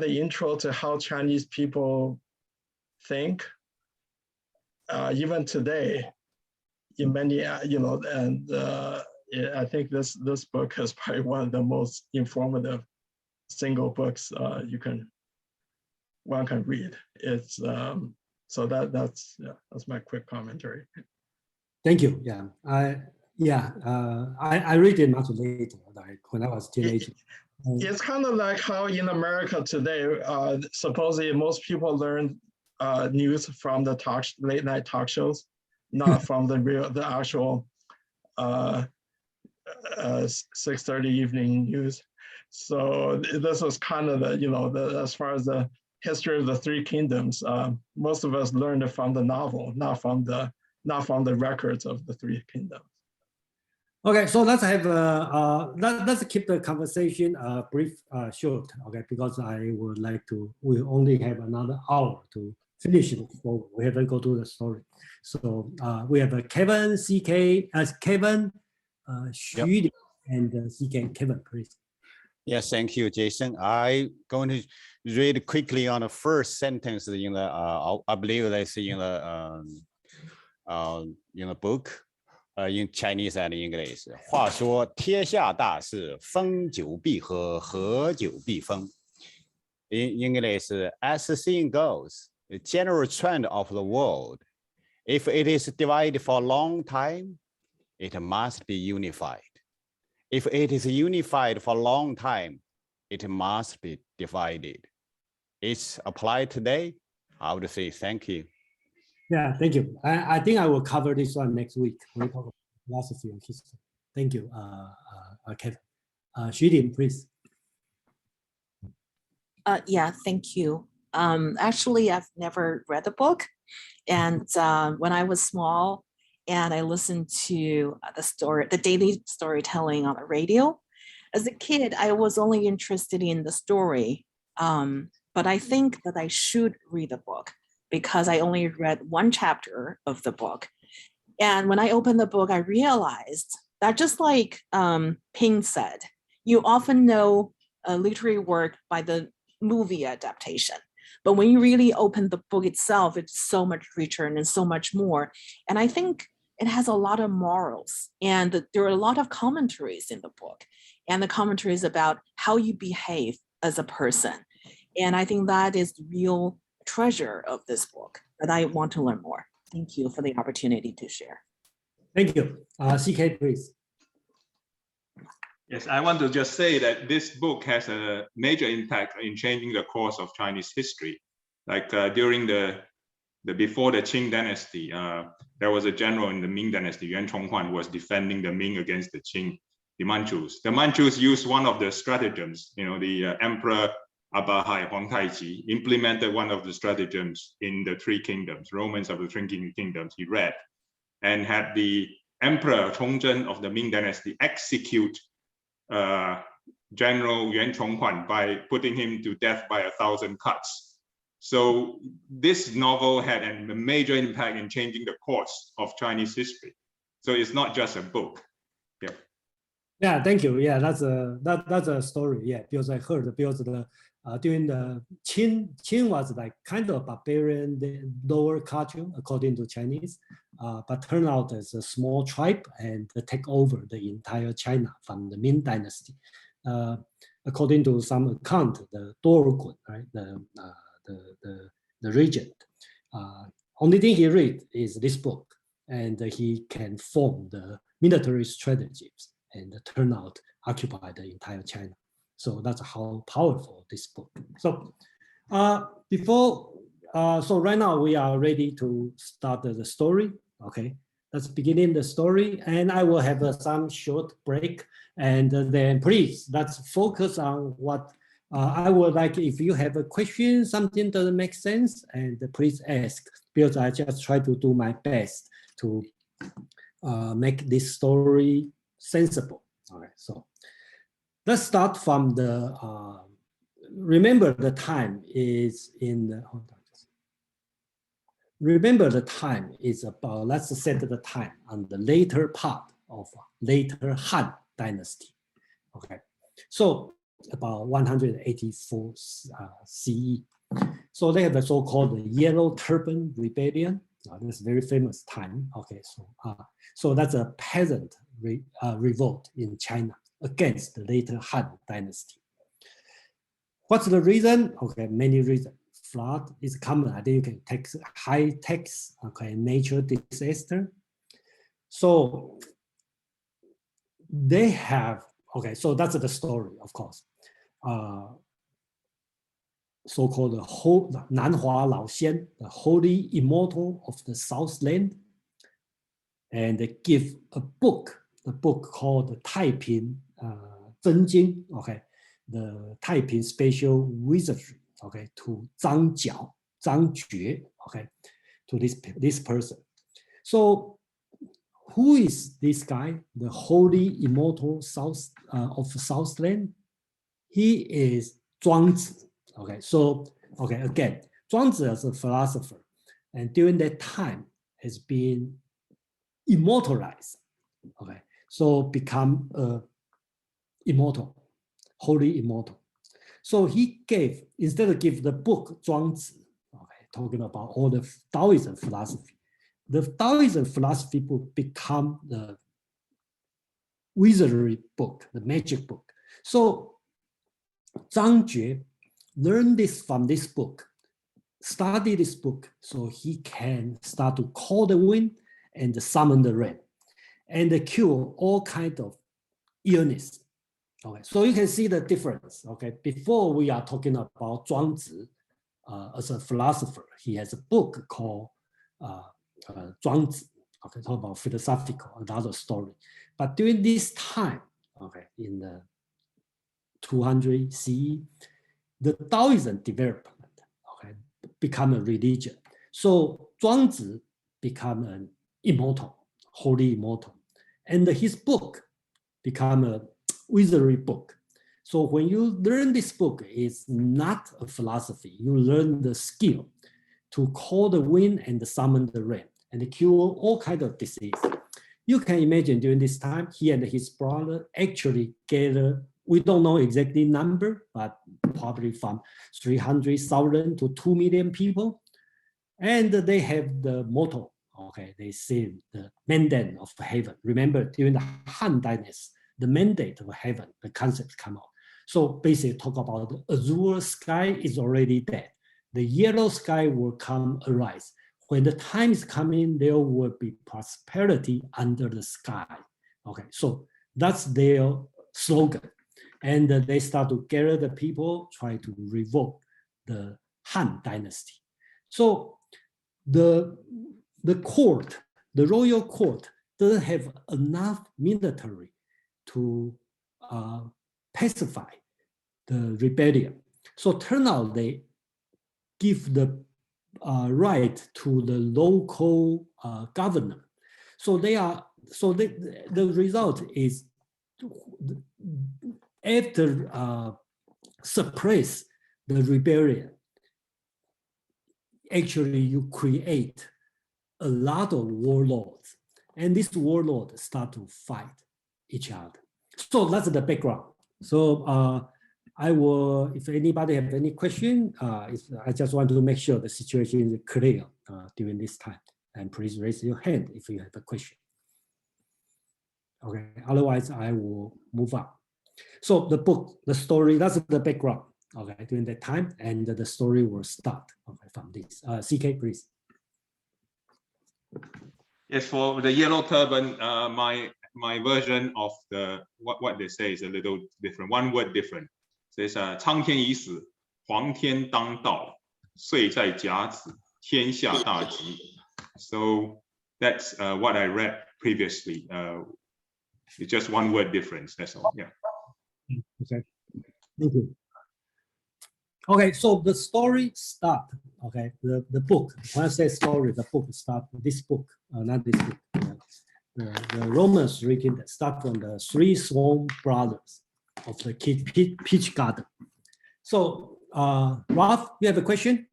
intro to how Chinese people think, even today, in many, you know, and I think this book is probably one of the most informative single books one can read. It's so that's my quick commentary. Thank you. Yeah, I read it much later, like when I was a teenager. It's kind of like how in America today, supposedly most people learn news from the late night talk shows, not from the actual 6:30 evening news. So this was kind of as far as the history of the Three Kingdoms, most of us learned it from the novel, not from the records of the Three Kingdoms. Okay, so let's have let's keep the conversation brief, short. Okay, because I would like to. We only have another hour to finish the story. We haven't go to the story. So we have Kevin, CK, as Kevin, Xu, and CK. Kevin, please. Yes, thank you, Jason. I'm going to read quickly on the first sentence in the I believe that's in the book, in Chinese and English. 话说天下大事，分久必合，合久必分. In English, as the saying goes, the general trend of the world, if it is divided for a long time, it must be unified. If it is unified for a long time, it must be divided. It's applied today. I would say thank you. Yeah, thank you. I think I will cover this one next week when we talk about philosophy and history. Thank you, Kevin. Xu, please. Yeah, thank you. Actually, I've never read the book. And when I was small, and I listened to the daily storytelling on the radio. As a kid, I was only interested in the story, but I think that I should read the book because I only read 1 chapter of the book. And when I opened the book, I realized that just like Ping said, you often know a literary work by the movie adaptation. But when you really open the book itself, it's so much richer and so much more. And I think it has a lot of morals, and there are a lot of commentaries in the book, and the commentaries about how you behave as a person. And I think that is the real treasure of this book that I want to learn more. Thank you for the opportunity to share. Thank you. CK, please. Yes, I want to just say that this book has a major impact in changing the course of Chinese history. Like during before the Qing dynasty, there was a general in the Ming dynasty, Yuan Chonghuan, who was defending the Ming against the Qing, the Manchus. The Manchus used one of the stratagems, the Emperor Abahai Huang Taiji implemented one of the stratagems in the three kingdoms, Romans of the three kingdoms he read, and had the Emperor Chongzhen of the Ming dynasty execute General Yuan Chonghuan by putting him to death by 1,000 cuts. So this novel had a major impact in changing the course of Chinese history. So it's not just a book. Yeah. Yeah, thank you. Yeah, that's a story. Yeah, because I heard because during the Qing was like kind of barbarian, the lower culture according to Chinese, but turned out as a small tribe and take over the entire China from the Ming dynasty. According to some account, the Turban, right, the regent, only thing he read is this book, and he can form the military strategies and turn out occupy the entire China. So that's how powerful this book. So so right now we are ready to start the story. Okay, let's begin the story, and I will have some short break, and then please let's focus on what I would like. If you have a question, something doesn't make sense, and please ask, because I just try to do my best to make this story sensible. All right, so let's start from the, remember the time is in the, remember the time is about, let's set the time on the later part of later Han Dynasty. Okay, so about 184 CE. So they have the so-called Yellow Turban Rebellion. That's a very famous time. Okay, so that's a peasant revolt in China against the later Han Dynasty. What's the reason? Okay, many reasons. Flood is common. I think you can take high tax. Okay, natural disaster. So they have, okay, so that's the story, of course. So-called Nanhua Lao Xian, the holy immortal of the Southland, and they give a book called the Taiping Zhenjing, okay, the Taiping Special Wizardry, okay, to Zhang Jue, okay, to this person. So who is this guy, the holy immortal of Southland? He is Zhuangzi. Okay, so again, Zhuangzi as a philosopher, and during that time has been immortalized. Okay, so become immortal, holy immortal. So he gave, instead of give the book Zhuangzi, okay, talking about all the Taoism philosophy, the Taoism philosophy book become the wizardry book, the magic book. So Zhang Jue learned this from this book, study this book, so he can start to call the wind and summon the rain, and cure all kinds of illness. Okay, so you can see the difference. Okay, before we are talking about Zhuangzi as a philosopher, he has a book called Zhuangzi. Okay, talk about philosophical, another story. But during this time, okay, in the 200 CE, the Taoism development, okay, become a religion. So Zhuangzi become an immortal, holy immortal, and his book become a wizardry book. So when you learn this book, it's not a philosophy. You learn the skill to call the wind and summon the rain and cure all kinds of disease. You can imagine during this time, he and his brother actually gathered, we don't know exactly number, but probably from 300,000 to 2 million people. And they have the motto, okay, they say the mandate of heaven. Remember, during the Han Dynasty, the mandate of heaven, the concept come out. So basically talk about the azure sky is already dead. The yellow sky will come arise. When the time is coming, there will be prosperity under the sky. Okay, so that's their slogan. And they start to gather the people, try to revoke the Han Dynasty. So the court, the royal court, doesn't have enough military to pacify the rebellion. So turn out they give the right to the local governor. So the result is after suppress the rebellion, actually you create a lot of warlords, and these warlords start to fight each other. So that's the background. So I will, if anybody have any question, I just want to make sure the situation is clear during this time. And please raise your hand if you have a question. Okay, otherwise I will move on. So the book, the story, that's the background, okay, during that time, and the story will start, okay, from this. CK, please. Yes, for the yellow turban, my version of the what they say is a little different, one word different. It says 苍天已死，黄天当道，岁在甲子，天下大吉. So that's what I read previously. It's just one word difference, that's all. Yeah. Okay, thank you. Okay, so the story start, okay, the book, when I say story, the book start, this book, not this book. The Romans written start from the three swan brothers of the peach garden. So, Ralph, you have a question?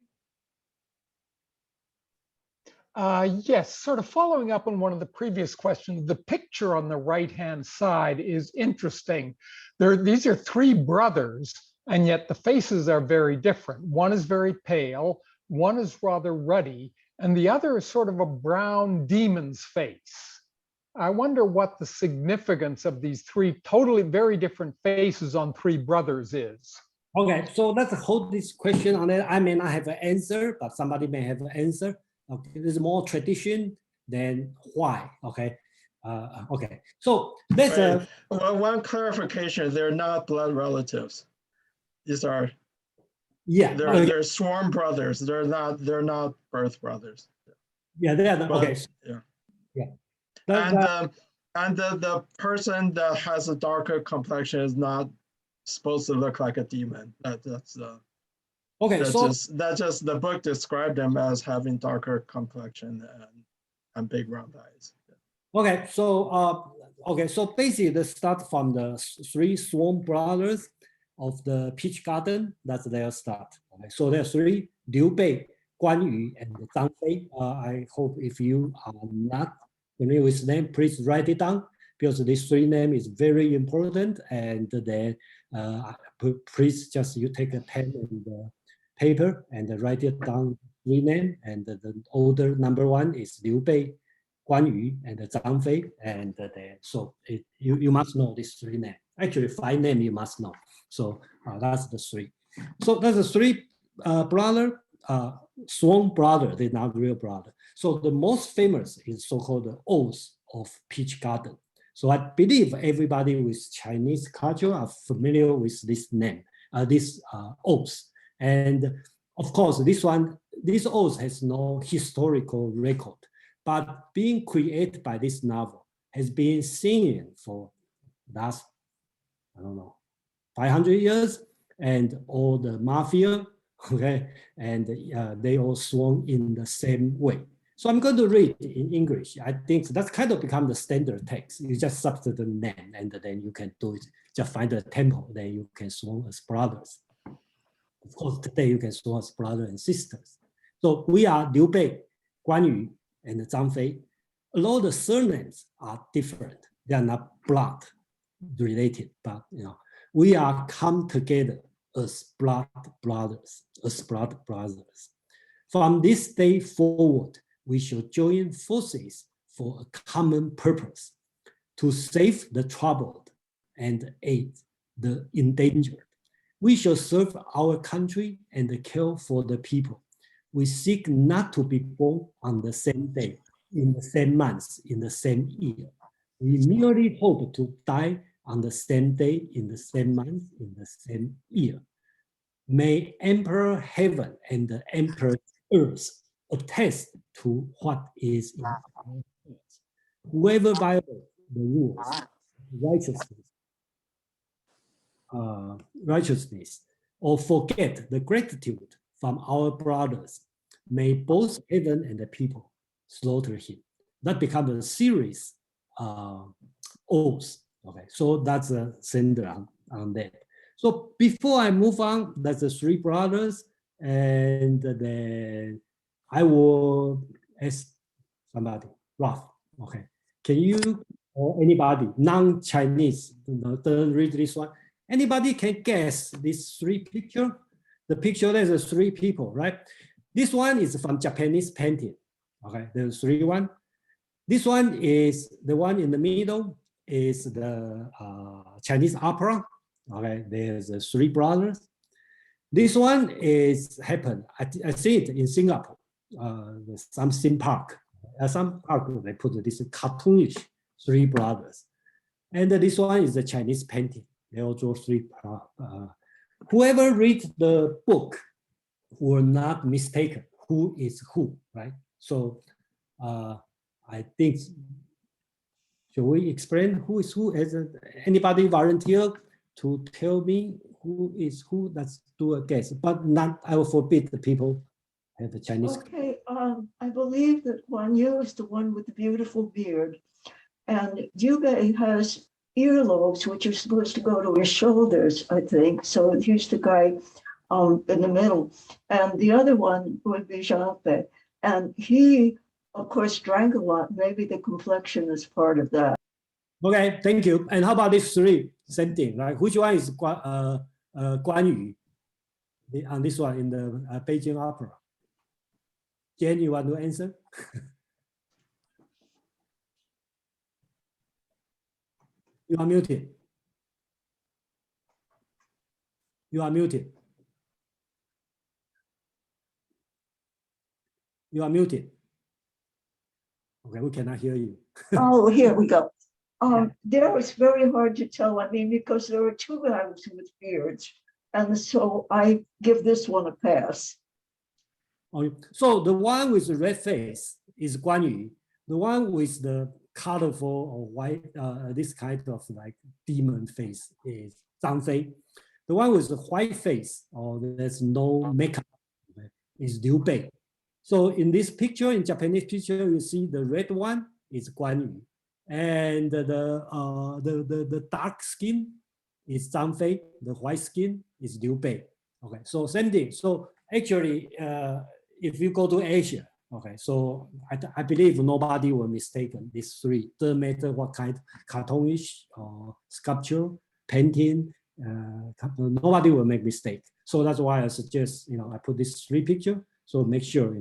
Yes, sort of following up on one of the previous questions, the picture on the right-hand side is interesting. These are three brothers, and yet the faces are very different. One is very pale, one is rather ruddy, and the other is sort of a brown demon's face. I wonder what the significance of these three totally very different faces on three brothers is. Okay, so let's hold this question on it. I may not have an answer, but somebody may have an answer. Okay, there's more tradition than why. Okay, okay. So there's well, one clarification: they're not blood relatives. These are they're sworn brothers. They're not birth brothers. Yeah, they are. Okay. Yeah. And the person that has a darker complexion is not supposed to look like a demon. That's okay. That's just the book described them as having darker complexion and big round eyes. Okay, so so basically, they start from the three swan brothers of the peach garden. That's their start. Okay, so there are three: Liu Bei, Guan Yu, and Zhang Fei. I hope if you are not familiar with name, please write it down, because this three name is very important. And then please just you take a pen and paper and write it down, three name. And the older number one is Liu Bei, Guan Yu, and Zhang Fei. And so you must know this three name. Actually, five name you must know. So that's the three. So that's the three brother. Swan brother, they're not real brother. So the most famous is so-called the oath of peach garden. So I believe everybody with Chinese culture are familiar with this name, this oath. And of course, this oath has no historical record, but being created by this novel has been seen for last, I don't know, 500 years, and all the mafia, okay, and they all sworn in the same way. So I'm going to read in English. I think that's kind of become the standard text. You just substitute the name, and then you can do it. Just find a temple, then you can sworn as brothers. Of course, today you can sworn as brothers and sisters. So we are Liu Bei, Guan Yu, and Zhang Fei. Although the surnames are different, they are not blood related, but we are come together as blood brothers, From this day forward, we shall join forces for a common purpose, to save the troubled and aid the endangered. We shall serve our country and care for the people. We seek not to be born on the same day, in the same month, in the same year. We merely hope to die on the same day, in the same month, in the same year. May Emperor Heaven and the Emperor Earth attest to what is in our hearts. Whoever violates the rules, righteousness, or forget the gratitude from our brothers, may both heaven and the people slaughter him. That becomes a serious oath. Okay, so that's a center on that. So before I move on, that's the three brothers, and then I will ask somebody, Ralph. Okay, can you or anybody non-Chinese don't read this one? Anybody can guess this three picture? The picture there's three people, right? This one is from Japanese painting. Okay, there's three one. This one is the one in the middle is the Chinese opera. Okay, there's three brothers. This one is happened. I see it in Singapore. Some theme park. Some park they put this cartoonish three brothers, and this one is the Chinese painting. They all draw three. Whoever reads the book will not mistaken who is who, right? So I think, should we explain who is who? As anybody volunteer to tell me who is who? Let's do a guess, but not. I will forbid the people have a Chinese. Okay, I believe that Guan Yu is the one with the beautiful beard, and Yubei has earlobes, which are supposed to go to his shoulders, I think. So here's the guy in the middle, and the other one would be Zhang Fei, and he, of course, drank a lot. Maybe the complexion is part of that. Okay, thank you. And how about these three? Same thing, right? Which one is Guan Yu? On this one in the Beijing Opera. Jen, you want to answer? You are muted. You are muted. You are muted. Okay, we cannot hear you. Oh, here we go. There was very hard to tell. I mean, because there were two guys with beards, and so I give this one a pass. So the one with the red face is Guan Yu. The one with the colorful or white, this kind of like demon face is Zhang Fei. The one with the white face or there's no makeup is Liu Bei. So in this picture, in Japanese picture, you see the red one is Guan Yu, and the dark skin is Zhang Fei. The white skin is Liu Bei. Okay, so same thing. So actually, if you go to Asia, okay, so I believe nobody will mistake these three. Doesn't matter what kind, cartoonish or sculpture, painting, nobody will make mistake. So that's why I suggest, I put these three pictures. So make sure,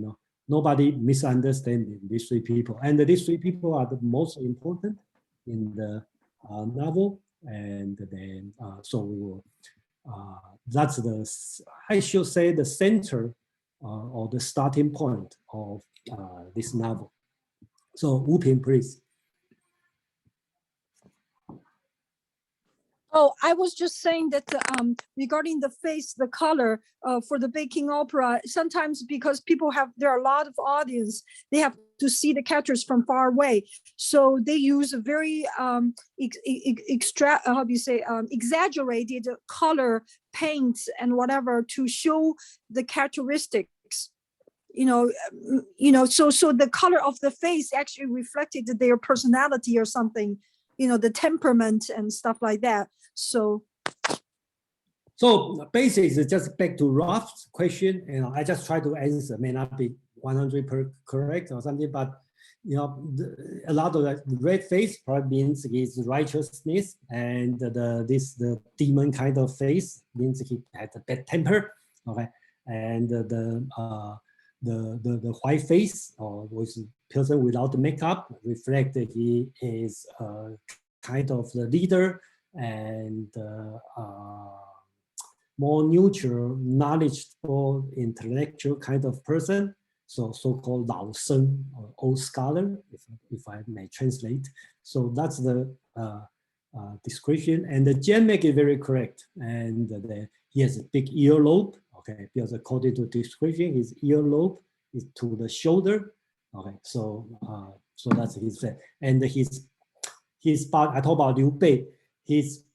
nobody misunderstanding these three people. And these three people are the most important in the novel. And then, so we will, that's I should say the center or the starting point of this novel. So Wu Ping, please. Oh, I was just saying that regarding the face, the color for the Beijing Opera, sometimes because there are a lot of audience, they have to see the characters from far away. So they use a very exaggerated color paints and whatever to show the characteristics. So the color of the face actually reflected their personality or something, the temperament and stuff like that. So basically, just back to Ralph's question, I just try to answer, may not be 100% correct or something, but you know, a lot of the red face probably means his righteousness, and the demon kind of face means he had a bad temper. Okay, and the white face or was person without makeup reflect that he is kind of the leader and more neutral, knowledgeable, intellectual kind of person. So-called Lao Sheng, or old scholar, if I may translate. So that's the description. And the Jen make it very correct. And he has a big earlobe. Okay, because according to description, his earlobe is to the shoulder. Okay, so that's his face. And his body, I talk about Liu Bei, his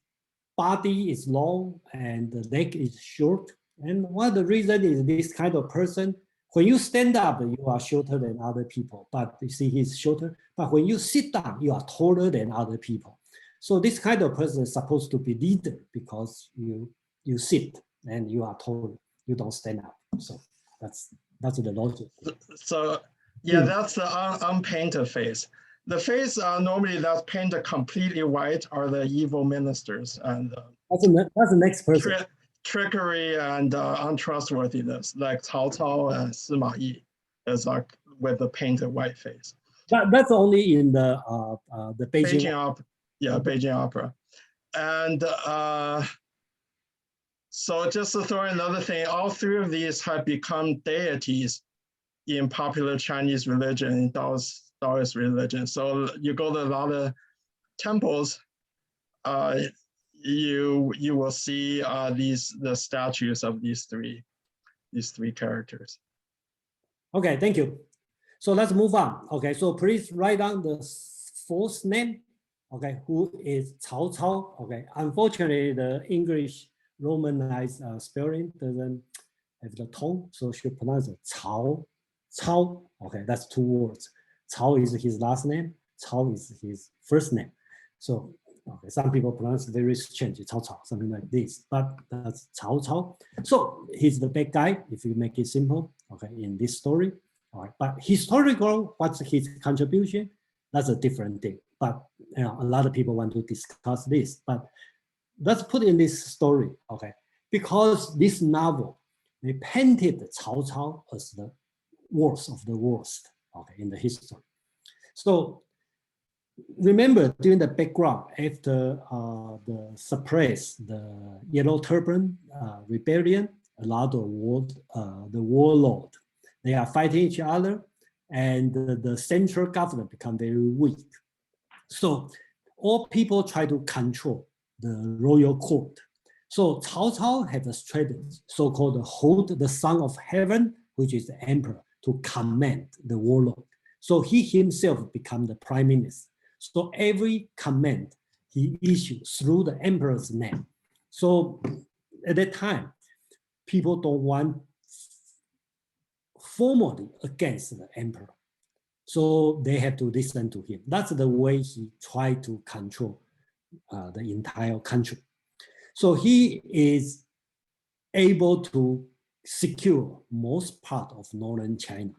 body is long and the leg is short. And one of the reasons is this kind of person, when you stand up, you are shorter than other people, but you see he's shorter. But when you sit down, you are taller than other people. So this kind of person is supposed to be leader because you sit and you are taller, you don't stand up. So that's the logic. So yeah, that's the unpainted face. The face normally that's painted completely white are the evil ministers, and that's the next person. Trickery and untrustworthiness, like Cao Cao and Sima Yi, is like with the painted white face. That's only in the Beijing Opera. Yeah, Beijing Opera. And so just to throw in another thing, all three of these have become deities in popular Chinese religion, in Taoist religion. So you go to a lot of temples, you will see the statues of these three characters. Okay, thank you. So let's move on. Okay, so please write down the fourth name. Okay, who is Cao Cao? Okay, unfortunately, the English Romanized spelling doesn't have the tone, so should pronounce it Cao. Cao. Okay, that's two words. Cao is his last name. Cao is his first name. So okay, some people pronounce it very strange, Cao Cao, something like this, but that's Cao Cao. So he's the bad guy, if you make it simple, okay, in this story. All right, but historical, what's his contribution? That's a different thing. But you know, a lot of people want to discuss this, but let's put in this story, okay? Because this novel, they painted Cao Cao as the worst of the worst, okay, in the history. So remember, during the background, after the suppress the Yellow Turban rebellion, a lot of the warlord, they are fighting each other, and the central government become very weak. So all people try to control the royal court. So Cao Cao had a strategy, so-called hold the son of heaven, which is the emperor, to command the warlord. So he himself become the prime minister. So every command he issued through the emperor's name. So at that time, people don't want formally against the emperor. So they have to listen to him. That's the way he tried to control the entire country. So he is able to secure most part of northern China.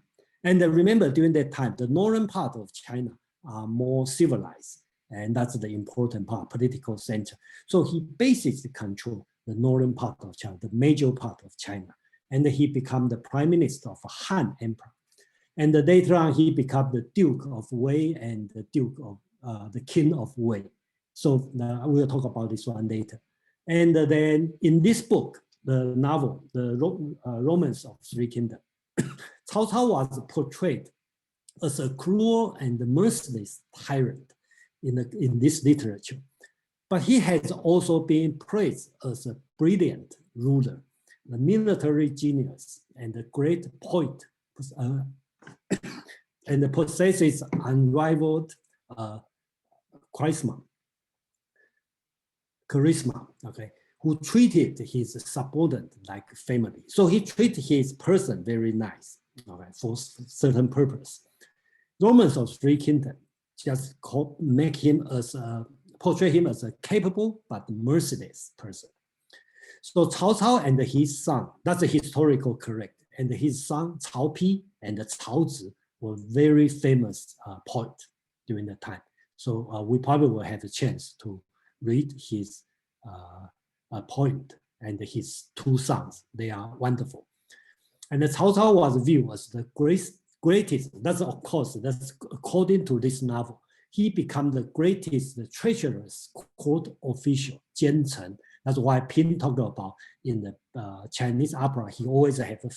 And remember, during that time, the northern part of China are more civilized, and that's the important part, political center. So he basically controlled the northern part of China, the major part of China, and he became the prime minister of Han Emperor. And later on, he became the Duke of Wei and the Duke of the King of Wei. So we'll talk about this one later. And then in this book, the novel, the Romance of Three Kingdoms, Cao Cao was portrayed as a cruel and merciless tyrant in this literature. But he has also been praised as a brilliant ruler, a military genius, and a great poet, and possesses unrivaled charisma, okay, who treated his subordinate like family. So he treated his person very nice, okay, for certain purpose. Romance of Three Kingdoms just make him as portray him as a capable but merciless person. So Cao Cao and his son, that's a historical correct, and his son Cao Pi and Cao Zi were very famous poet during the time. So we probably will have a chance to read his poem and his two sons. They are wonderful. And Cao Cao was viewed as the greatest. That's of course, that's according to this novel. He became the greatest, the treacherous court official, Jian Chen. That's why Pin talked about in the Chinese opera, he always have a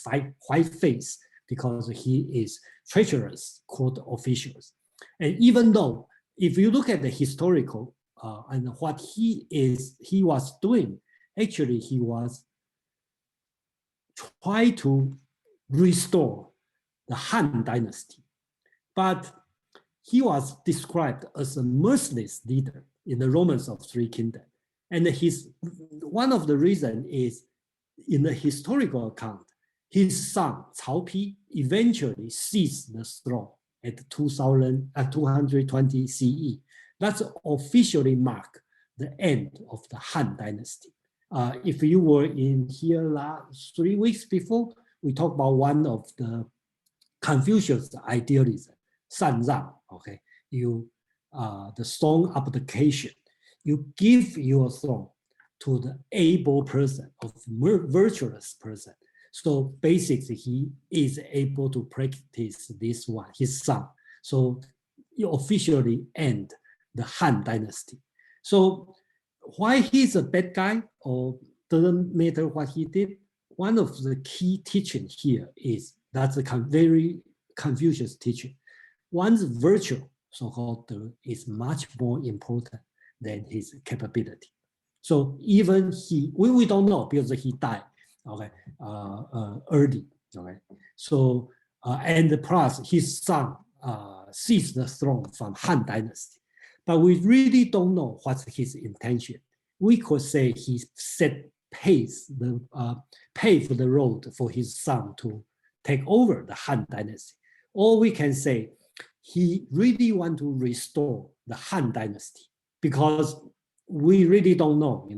white face because he is treacherous court officials. And even though, if you look at the historical and what he was doing, actually he was trying to restore the Han Dynasty. But he was described as a merciless leader in the Romance of Three Kingdoms. And one of the reasons is in the historical account, his son Cao Pi eventually seized the throne at 220 CE. That's officially marked the end of the Han Dynasty. If you were in here last 3 weeks before, we talked about one of the Confucius idealism, San Rang. Okay, the throne abdication. You give your throne to the able person, of virtuous person. So basically, he is able to practice this one, his son. So you officially end the Han Dynasty. So why he's a bad guy or doesn't matter what he did, one of the key teaching here is that's a very Confucius teaching. One's virtue, so-called, is much more important than his capability. So even we don't know because he died, okay, early, okay. So and plus his son seized the throne from Han Dynasty, but we really don't know what's his intention. We could say he paved the road for his son to take over the Han Dynasty, or we can say he really want to restore the Han Dynasty, because we really don't know,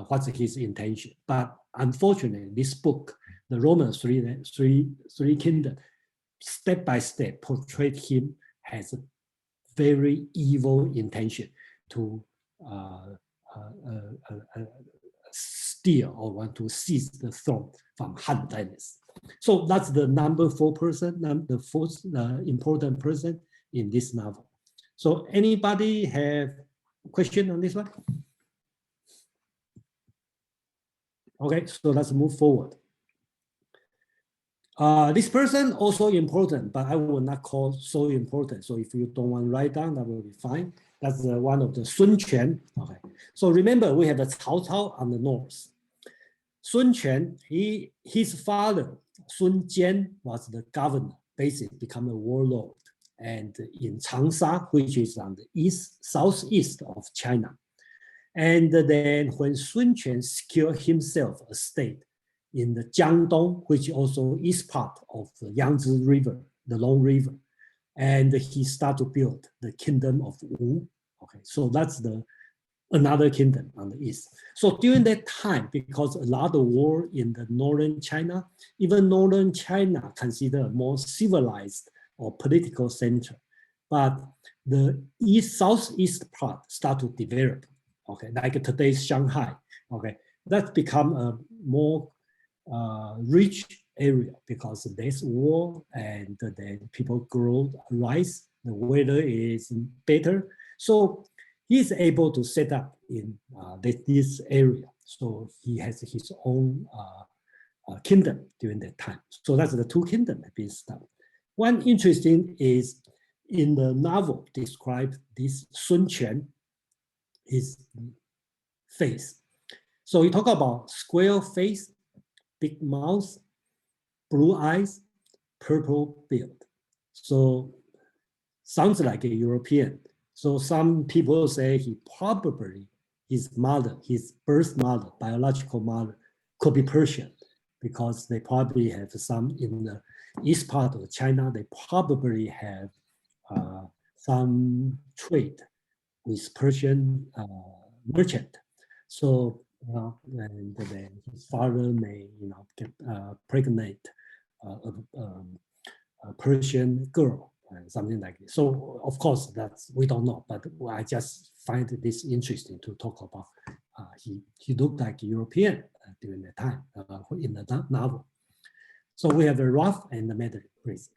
what's his intention. But unfortunately, this book, The Roman Three Kingdoms, step by step portrayed him as a very evil intention to steal or want to seize the throne from Han Dynasty. So that's the number 4 person, the fourth important person in this novel. So anybody have a question on this one? Okay, so let's move forward. This person also important, but I will not call so important. So if you don't want to write down, that will be fine. That's one of the Sun Quan. Okay, so remember we have the Cao Cao on the north. Sun Quan, his father Sun Jian was the governor, basically become a warlord, and in Changsha, which is on the southeast of China. And then when Sun Quan secured himself a state in the Jiangdong, which also is part of the Yangtze River, the Long River, and he started to build the kingdom of Wu. Okay, so that's another kingdom on the east. So during that time, because a lot of war in the northern China, even northern China considered more civilized or political center, but the southeast part start to develop. Okay, like today's Shanghai. Okay, that become a more rich area because there's war and then people grow rice. The weather is better, so he's able to set up in this area. So he has his own kingdom during that time. So that's the 2 kingdoms being started. One interesting is in the novel describe this Sun Quan, his face. So he talk about square face, big mouth, blue eyes, purple beard. So sounds like a European. So some people say his mother, his birth mother, biological mother, could be Persian, because they probably have some in the east part of China. They probably have some trade with Persian merchant. So and then his father may get pregnant a Persian girl, something like this. So of course we don't know, but I just find this interesting to talk about. He looked like European during the time in the novel. So we have the rough and the Mandarin, please.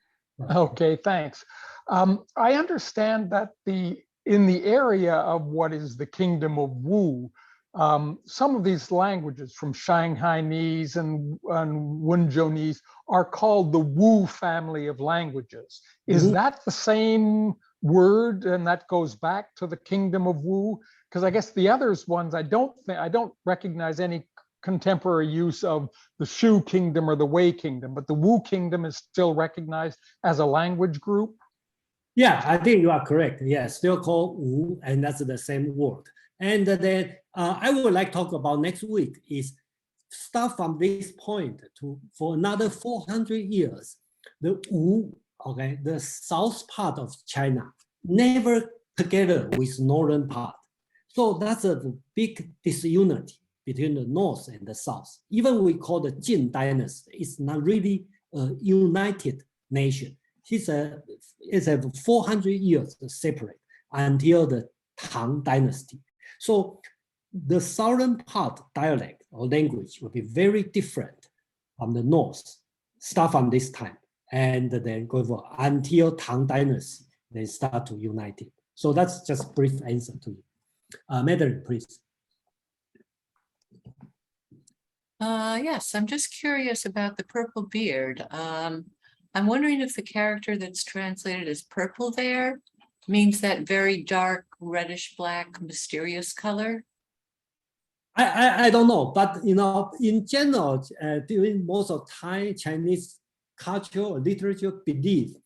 Okay, thanks. I understand that in the area of what is the kingdom of Wu, some of these languages from Shanghainese and Wenzhounese are called the Wu family of languages. Is that the same word, and that goes back to the kingdom of Wu? Because I guess the others ones, I don't recognize any contemporary use of the Shu kingdom or the Wei kingdom, but the Wu kingdom is still recognized as a language group. Yeah, I think you are correct. Yeah, still called Wu, and that's the same word. And then I would like to talk about next week is start from this point for another 400 years. The Wu, okay, the south part of China, never together with northern part. So that's a big disunity between the north and the south. Even we call the Jin dynasty, it's not really a united nation. It's a 400 years separate until the Han Dynasty. So the southern part dialect or language will be very different from the north, start from this time, and then go for until Tang Dynasty, they start to unite it. So that's just brief answer to you. Mandarin, please. Yes, I'm just curious about the purple beard. I'm wondering if the character that's translated as purple there means that very dark reddish black mysterious color. I don't know, but in general, during most of time, Chinese culture or literature believe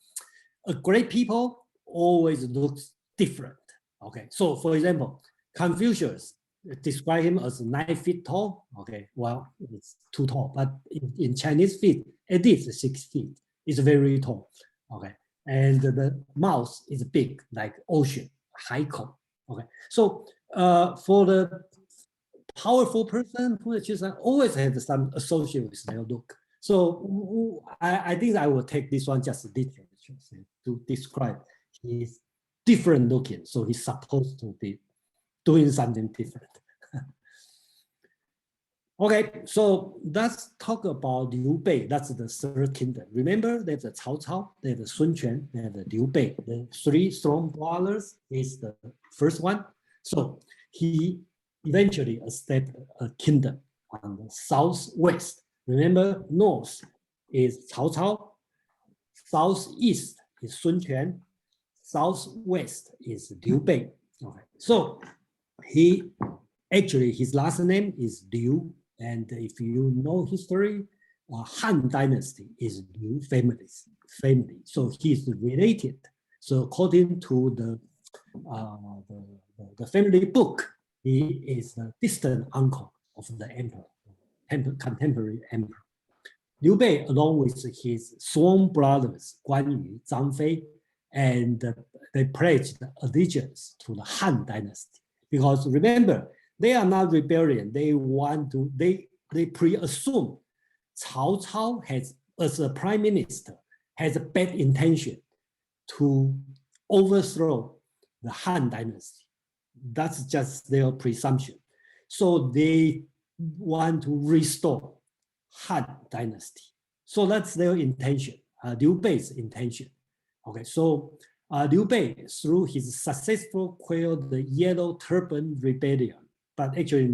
a great people always looks different. Okay, so for example, Confucius describe him as 9 feet tall. Okay, well, it's too tall, but in Chinese feet, at least 6 feet. It's very tall. Okay, and the mouth is big, like ocean, haikou. Okay, so for the powerful person who is always has some association with their look. So I think I will take this one just literally to describe his different looking. So he's supposed to be doing something different. Okay, so let's talk about Liu Bei. That's the third kingdom. Remember, there's the Cao Cao, there's the Sun Quan, there's the Liu Bei. The 3 strong brothers is the first one. So he eventually established a kingdom on the southwest. Remember, north is Cao Cao, southeast is Sun Quan, southwest is Liu Bei. Okay, so his last name is Liu, and if you know history, Han Dynasty is Liu family. So he's related. So according to the family book, he is the distant uncle of the emperor, contemporary emperor. Liu Bei, along with his sworn brothers Guan Yu, Zhang Fei, and they pledged allegiance to the Han Dynasty. Because remember, they are not rebellion. They pre-assume Cao Cao has, as a prime minister, has a bad intention to overthrow the Han Dynasty. That's just their presumption. So they want to restore Han Dynasty. So that's their intention, Liu Bei's intention. Okay, so Liu Bei, through his successful quelled the Yellow Turban Rebellion, but actually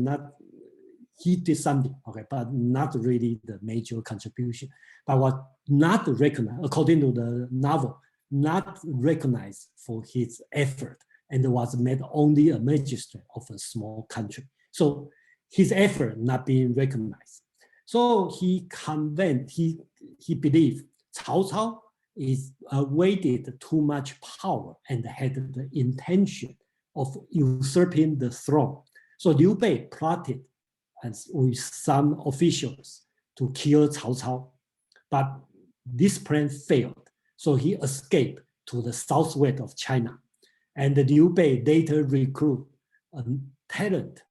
he did something, okay, but not really the major contribution. But was not recognized, according to the novel, not recognized for his effort, and was made only a magistrate of a small country. So his effort not being recognized. So he believed Cao Cao is weighted too much power and had the intention of usurping the throne. So Liu Bei plotted with some officials to kill Cao Cao, but this plan failed. So he escaped to the southwest of China. And Liu Bei later recruited a talented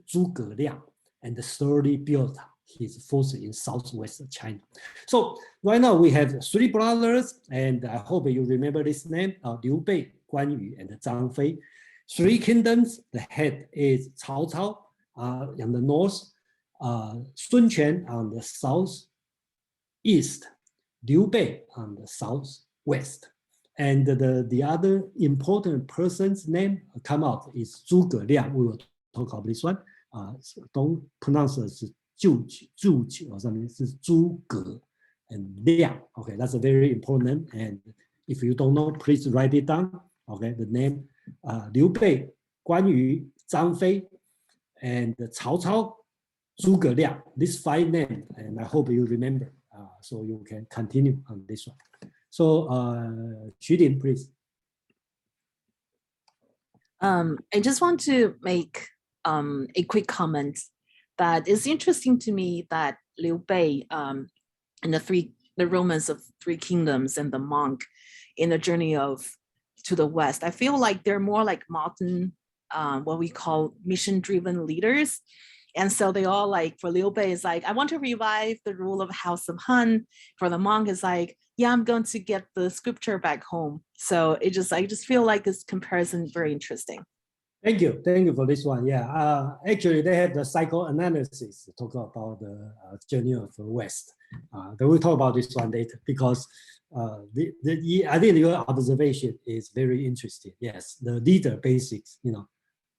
Zhuge Liang and slowly built his force in southwest China. So right now we have three brothers, and I hope you remember this name, Liu Bei, Guan Yu, and Zhang Fei. Three kingdoms, the head is Cao Cao on the north, Sun Quan on the southeast, Liu Bei on the southwest. And the other important person's name come out is Zhuge Liang. We will talk about this one. Don't pronounce it as Zhu or something. It's Zhuge and Liang. Okay, that's a very important. And if you don't know, please write it down. Okay, the name Liu Bei, Guan Yu, Zhang Fei, and Cao Cao, Zhuge Liang. These five names, and I hope you remember, so you can continue on this one. So, Xu Din, please. I just want to make a quick comment that it's interesting to me that Liu Bei and the romance of three kingdoms and the monk in the journey to the west. I feel like they're more like modern, what we call mission-driven leaders. And so they all like, for Liu Bei is like, I want to revive the rule of House of Han. For the monk is like, yeah, I'm going to get the scripture back home. So I just feel like this comparison is very interesting. Thank you for this one. Yeah, actually they had the psychoanalysis to talk about the journey of the West. Then we'll talk about this one later because I think your observation is very interesting. Yes, the leader basics,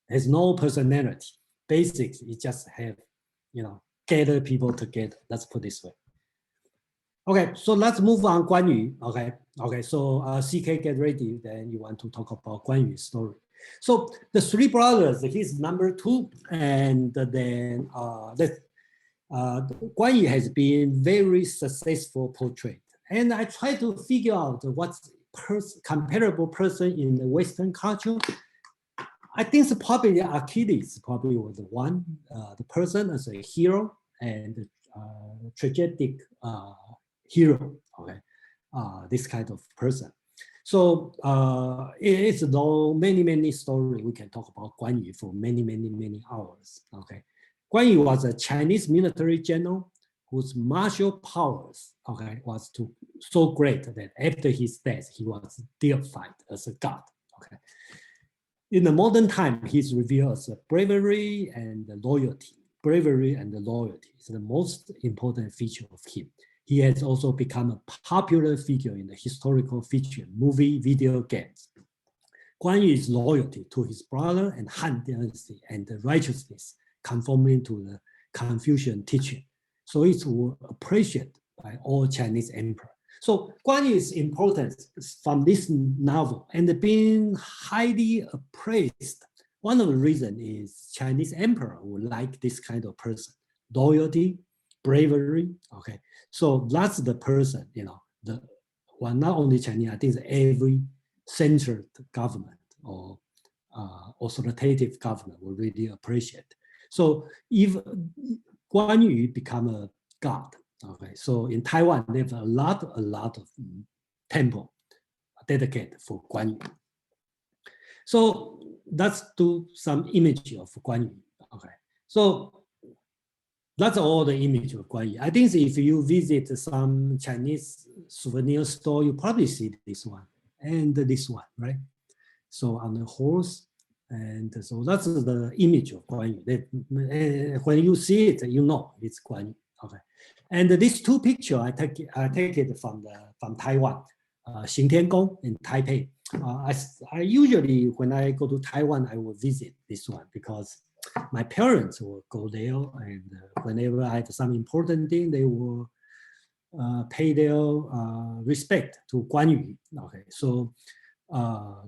has no personality. Basics, you just have, gather people together. Let's put it this way. Okay, so let's move on Guan Yu. Okay, so CK, get ready. Then you want to talk about Guan Yu's story. So the three brothers, he's number two, and then Guan Yu has been very successful portrait. And I try to figure out what's comparable person in the Western culture. I think it's probably Achilles probably was the one, the person as a hero and tragic hero, okay, this kind of person. So it's many stories we can talk about Guan Yu for many hours, okay. Guan Yu was a Chinese military general whose martial powers, okay, was so great that after his death, he was deified as a god, okay. In the modern time, he's revealed as bravery and loyalty. Bravery and loyalty is the most important feature of him. He has also become a popular figure in the historical fiction, movie, video games. Guan Yu's loyalty to his brother and Han Dynasty and the righteousness conforming to the Confucian teaching. So it's appreciated by all Chinese emperors. So Guan Yu's importance from this novel and being highly appraised. One of the reasons is Chinese emperor would like this kind of person, loyalty, bravery, okay. So that's the person, not only Chinese, I think every centered government or authoritative government will really appreciate. So if Guan Yu become a god, okay, so in Taiwan, they have a lot of temple dedicated for Guan Yu. So let's do some image of Guan Yu, okay. So that's all the image of Guan Yu. I think if you visit some Chinese souvenir store, you probably see this one and this one, right? So on the horse, and so that's the image of Guan Yu. When you see it, you know it's Guan Yu. Okay, and these two pictures I take it from Taiwan, Xingtiangong in Taipei. I usually when I go to Taiwan, I will visit this one because my parents will go there, and whenever I have some important thing, they will pay their respect to Guan Yu. Okay, so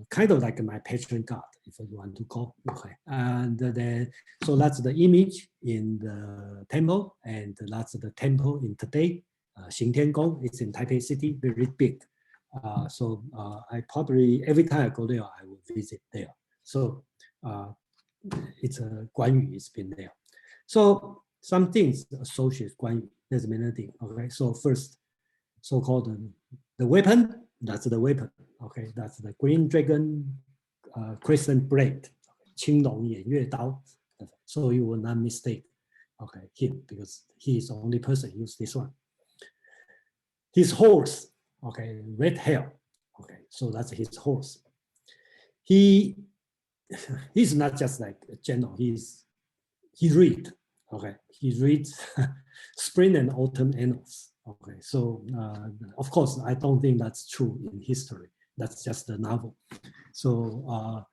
kind of like my patron god, if you want to call. Okay, and then so that's the image in the temple, and that's the temple in today, Xingtiangong. It's in Taipei City, very big. So I probably every time I go there, I will visit there. So it's a Guan Yu. It's been there. So some things associated Guan Yu. There's many things. Okay, so first, so-called the weapon. That's the weapon. Okay, that's the green dragon crescent blade. 青龙偃月刀. So you will not mistake. Okay, him, because he is the only person who used this one. His horse, okay, red hair. Okay, so that's his horse. He's not just like a general. He read. Okay, he reads spring and autumn annals. Okay, so of course I don't think that's true in history. That's just the novel. So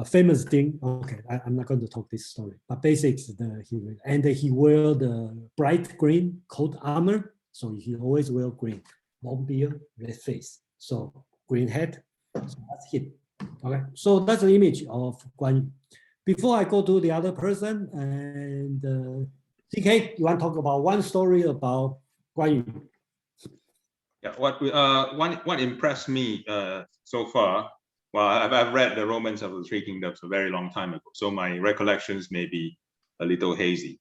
famous thing. Okay, I'm not going to talk this story, but basics he wear the bright green coat armor. So he always wear green, long beard, red face. So green hat. So that's him. Okay, so that's the image of Guan Yu. Before I go to the other person, and CK, you want to talk about one story about Guan Yu? Yeah, what impressed me so far, well, I've read the Romance of the Three Kingdoms a very long time ago, so my recollections may be a little hazy.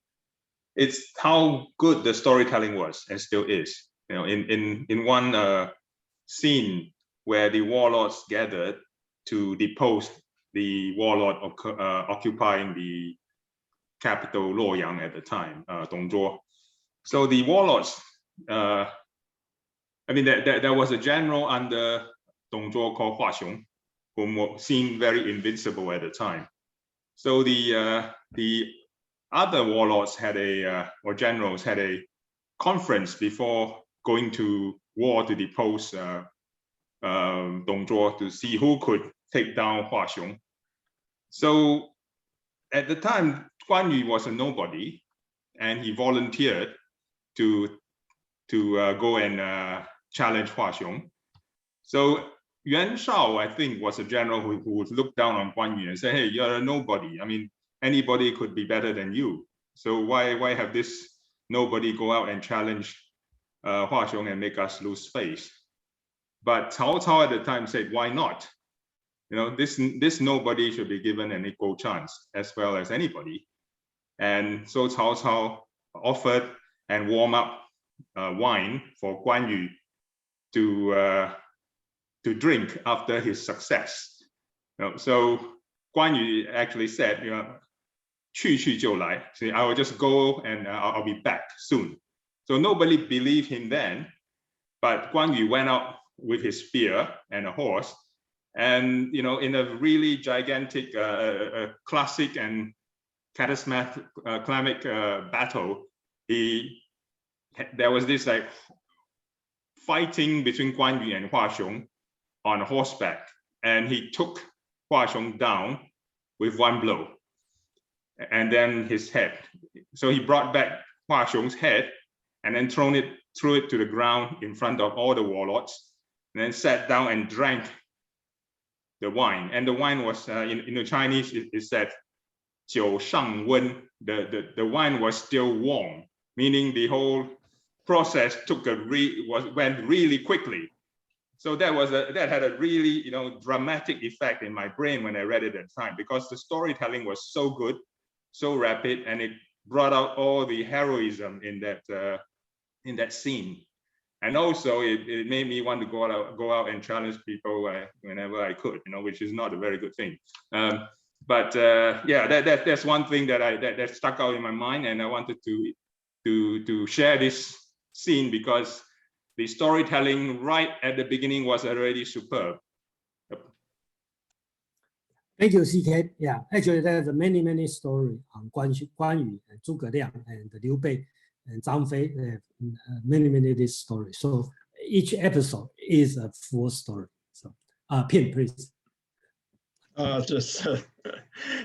It's how good the storytelling was and still is. You know, in one scene where the warlords gathered to depose the warlord occupying the capital Luoyang at the time, Dongzhuo. So the warlords, I mean, there was a general under Dongzhuo called Huaxiong, whom seemed very invincible at the time. So the other warlords had or generals had a conference before going to war to depose Dongzhuo to see who could take down Huaxiong. So at the time, Guan Yu was a nobody, and he volunteered to go and challenge Huaxiong. So Yuan Shao, I think, was a general who would look down on Guan Yu and say, hey, you're a nobody. I mean, anybody could be better than you. So why have this nobody go out and challenge Huaxiong and make us lose face? But Cao Cao at the time said, why not? You know, this nobody should be given an equal chance as well as anybody. And so Cao Cao offered and warm up wine for Guan Yu to drink after his success. You know, so Guan Yu actually said, you know, 去去就来. So I will just go and I'll be back soon. So nobody believed him then, but Guan Yu went out with his spear and a horse, and you know, in a really gigantic, classic and catastrophic battle, there was this like fighting between Guan Yu and Huaxiong on horseback, and he took Huaxiong down with one blow, and then his head. So he brought back Huaxiong's head and then threw it to the ground in front of all the warlords, and then sat down and drank the wine. And the wine was in the Chinese, it said 酒上温. The wine was still warm, meaning the whole process went really quickly. So that had a really, you know, dramatic effect in my brain when I read it at the time, because the storytelling was so good, so rapid, and it brought out all the heroism in that scene. And also it made me want to go out and challenge people whenever I could, you know, which is not a very good thing. But yeah, that's one thing that stuck out in my mind, and I wanted to share this scene because the storytelling right at the beginning was already superb. Thank you, CK. Yeah, actually there's many stories on Guan Yu and Zhuge Liang and Liu Bei and Zhang Fei. Many these stories. So each episode is a full story. So Pin, please. Just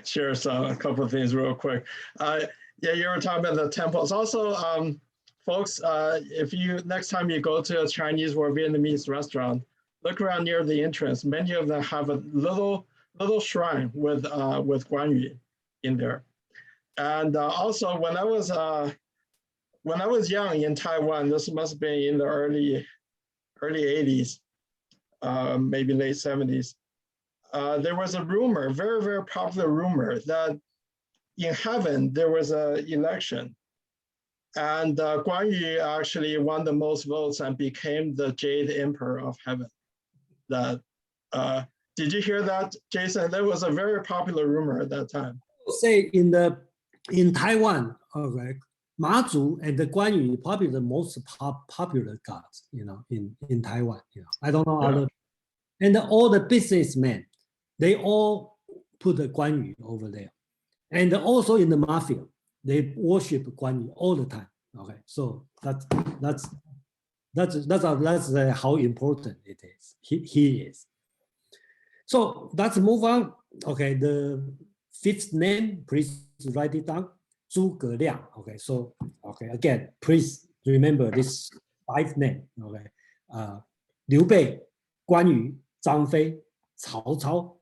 share a couple of things real quick. Yeah, you were talking about the temples. Also, folks, if next time you go to a Chinese or Vietnamese restaurant, look around near the entrance. Many of them have a little shrine with Guan Yu in there. And also, when I was young in Taiwan, this must have been in the early 80s, maybe late 70s. There was a rumor, very popular rumor, that in heaven there was an election, and Guan Yu actually won the most votes and became the Jade Emperor of Heaven. Did you hear that, Jason? That was a very popular rumor at that time. Say in the in Taiwan, okay, Ma Zhu and the Guan Yu probably the most popular gods, in Taiwan. I don't know other, and all the businessmen, they all put the Guan Yu over there, and also in the mafia, they worship Guan Yu all the time. Okay, so that's how important it is. He is. So let's move on. Okay, the fifth name, please write it down. Zhuge Liang. Okay, so again, please remember this 5 names. Okay, Liu Bei, Guan Yu, Zhang Fei, Cao Cao,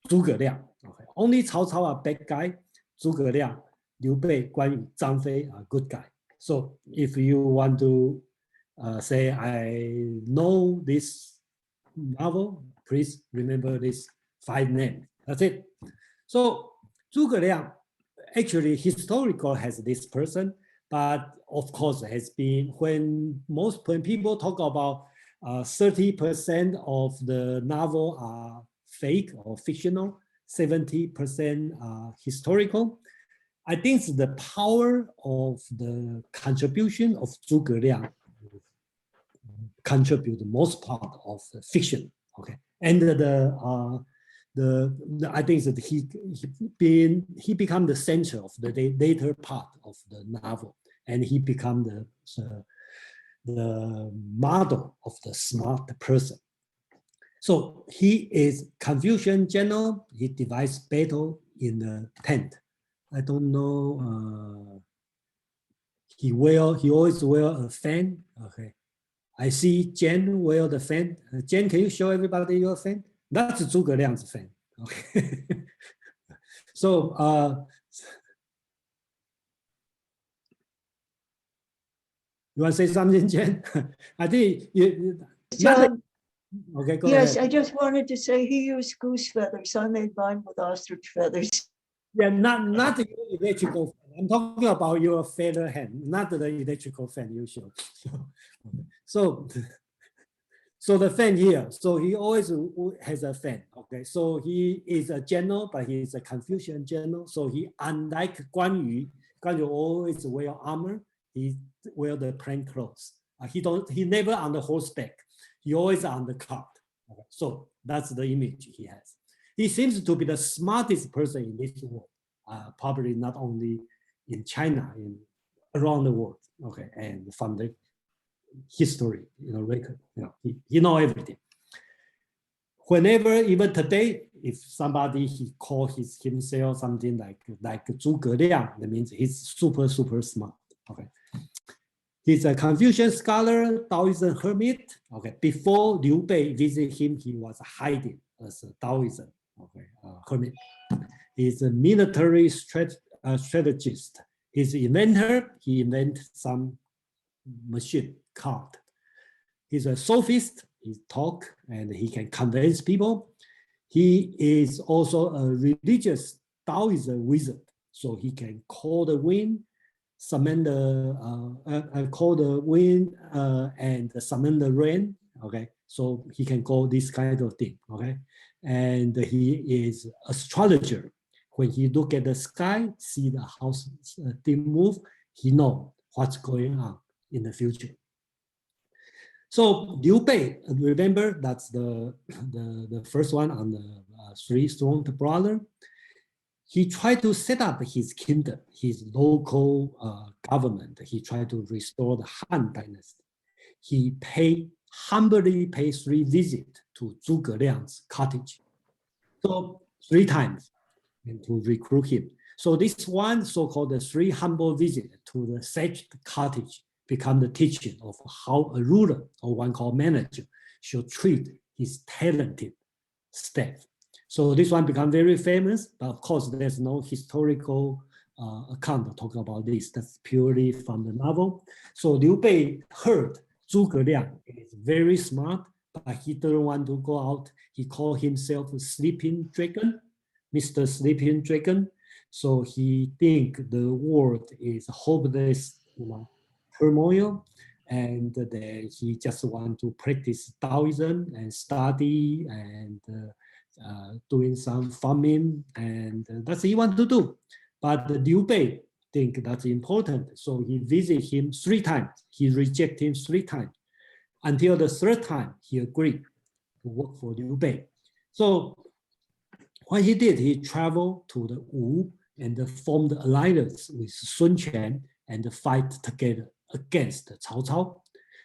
Zhuge Liang. Okay, only Cao Cao are bad guy. Zhuge Liang, Liu Bei, Guan Yu, Zhang Fei are good guy. So if you want to say I know this novel, please remember these 5 names. That's it. So Zhuge Liang, actually historical has this person, but of course has been when people talk about 30% of the novel are fake or fictional, 70% are historical. I think it's the power of the contribution of Zhuge Liang contribute the most part of the fiction. Okay, and I think that he become the center of the later part of the novel, and he become the model of the smart person. So he is Confucian general. He divides battle in the tent. I don't know. He always wear a fan. Okay, I see Jen wear the fan. Jen, can you show everybody your fan? That's Zhuge Liang's fan. Okay. So you want to say something, Jen? I think okay, go yes, ahead. I just wanted to say he used goose feathers. I made mine with ostrich feathers. Yeah, not the electrical fan. I'm talking about your feather hand, not the electrical fan you show. So the fan here, so he always has a fan. Okay, so he is a general, but he is a Confucian general. So he, unlike Guan Yu always wear armor. He wear the plain clothes. He never on the horseback. He always on the cart. Okay, so that's the image he has. He seems to be the smartest person in this world. Probably not only in China, around the world. Okay, and from the history, record, he know everything. Whenever, even today, if somebody he calls himself something like Zhuge Liang, that means he's super smart. Okay, he's a Confucian scholar, Taoism hermit. Okay, before Liu Bei visited him, he was hiding as a Taoism hermit. He's a military strategist. He's an inventor. He invented some machine card. He's a sophist. He talk and he can convince people. He is also a religious Taoism wizard, so he can call the wind, summon call the wind and summon the rain. Okay, so he can call this kind of thing. Okay, and he is astrologer. When he look at the sky, see the house thing move, he know what's going on in the future. So Liu Bei, remember that's the first one on the three-throned brother. He tried to set up his kingdom, his local government. He tried to restore the Han Dynasty. He humbly paid 3 visits to Zhuge Liang's cottage. So 3 times and to recruit him. So this one so-called the 3 humble visits to the sacred cottage become the teaching of how a ruler or one called manager should treat his talented staff. So this one become very famous, but of course there's no historical account talking about this. That's purely from the novel. So Liu Bei heard Zhuge Liang is very smart, but he didn't want to go out. He called himself a sleeping dragon, Mr. Sleeping Dragon. So he think the world is hopeless, turmoil, and then he just want to practice Taoism and study and doing some farming, and that's what he want to do. But Liu Bei think that's important. So he visited him 3 times. He rejected him 3 times. Until the 3rd time, he agreed to work for Liu Bei. So what he did, he traveled to the Wu and formed alliance with Sun Quan and fight together against Cao Cao.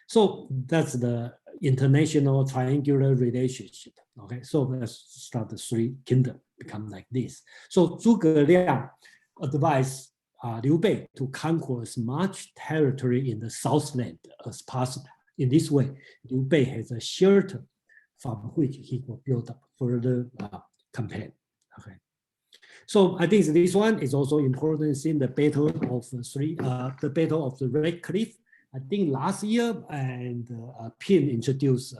So that's the international triangular relationship. Okay, so let's start the 3 kingdoms, become like this. So Zhuge Liang advised Liu Bei to conquer as much territory in the Southland as possible. In this way, Liu Bei has a shelter from which he will build up further campaign. Okay. So I think this one is also important in the battle of the battle of the Red Cliff. I think last year, and Pin introduced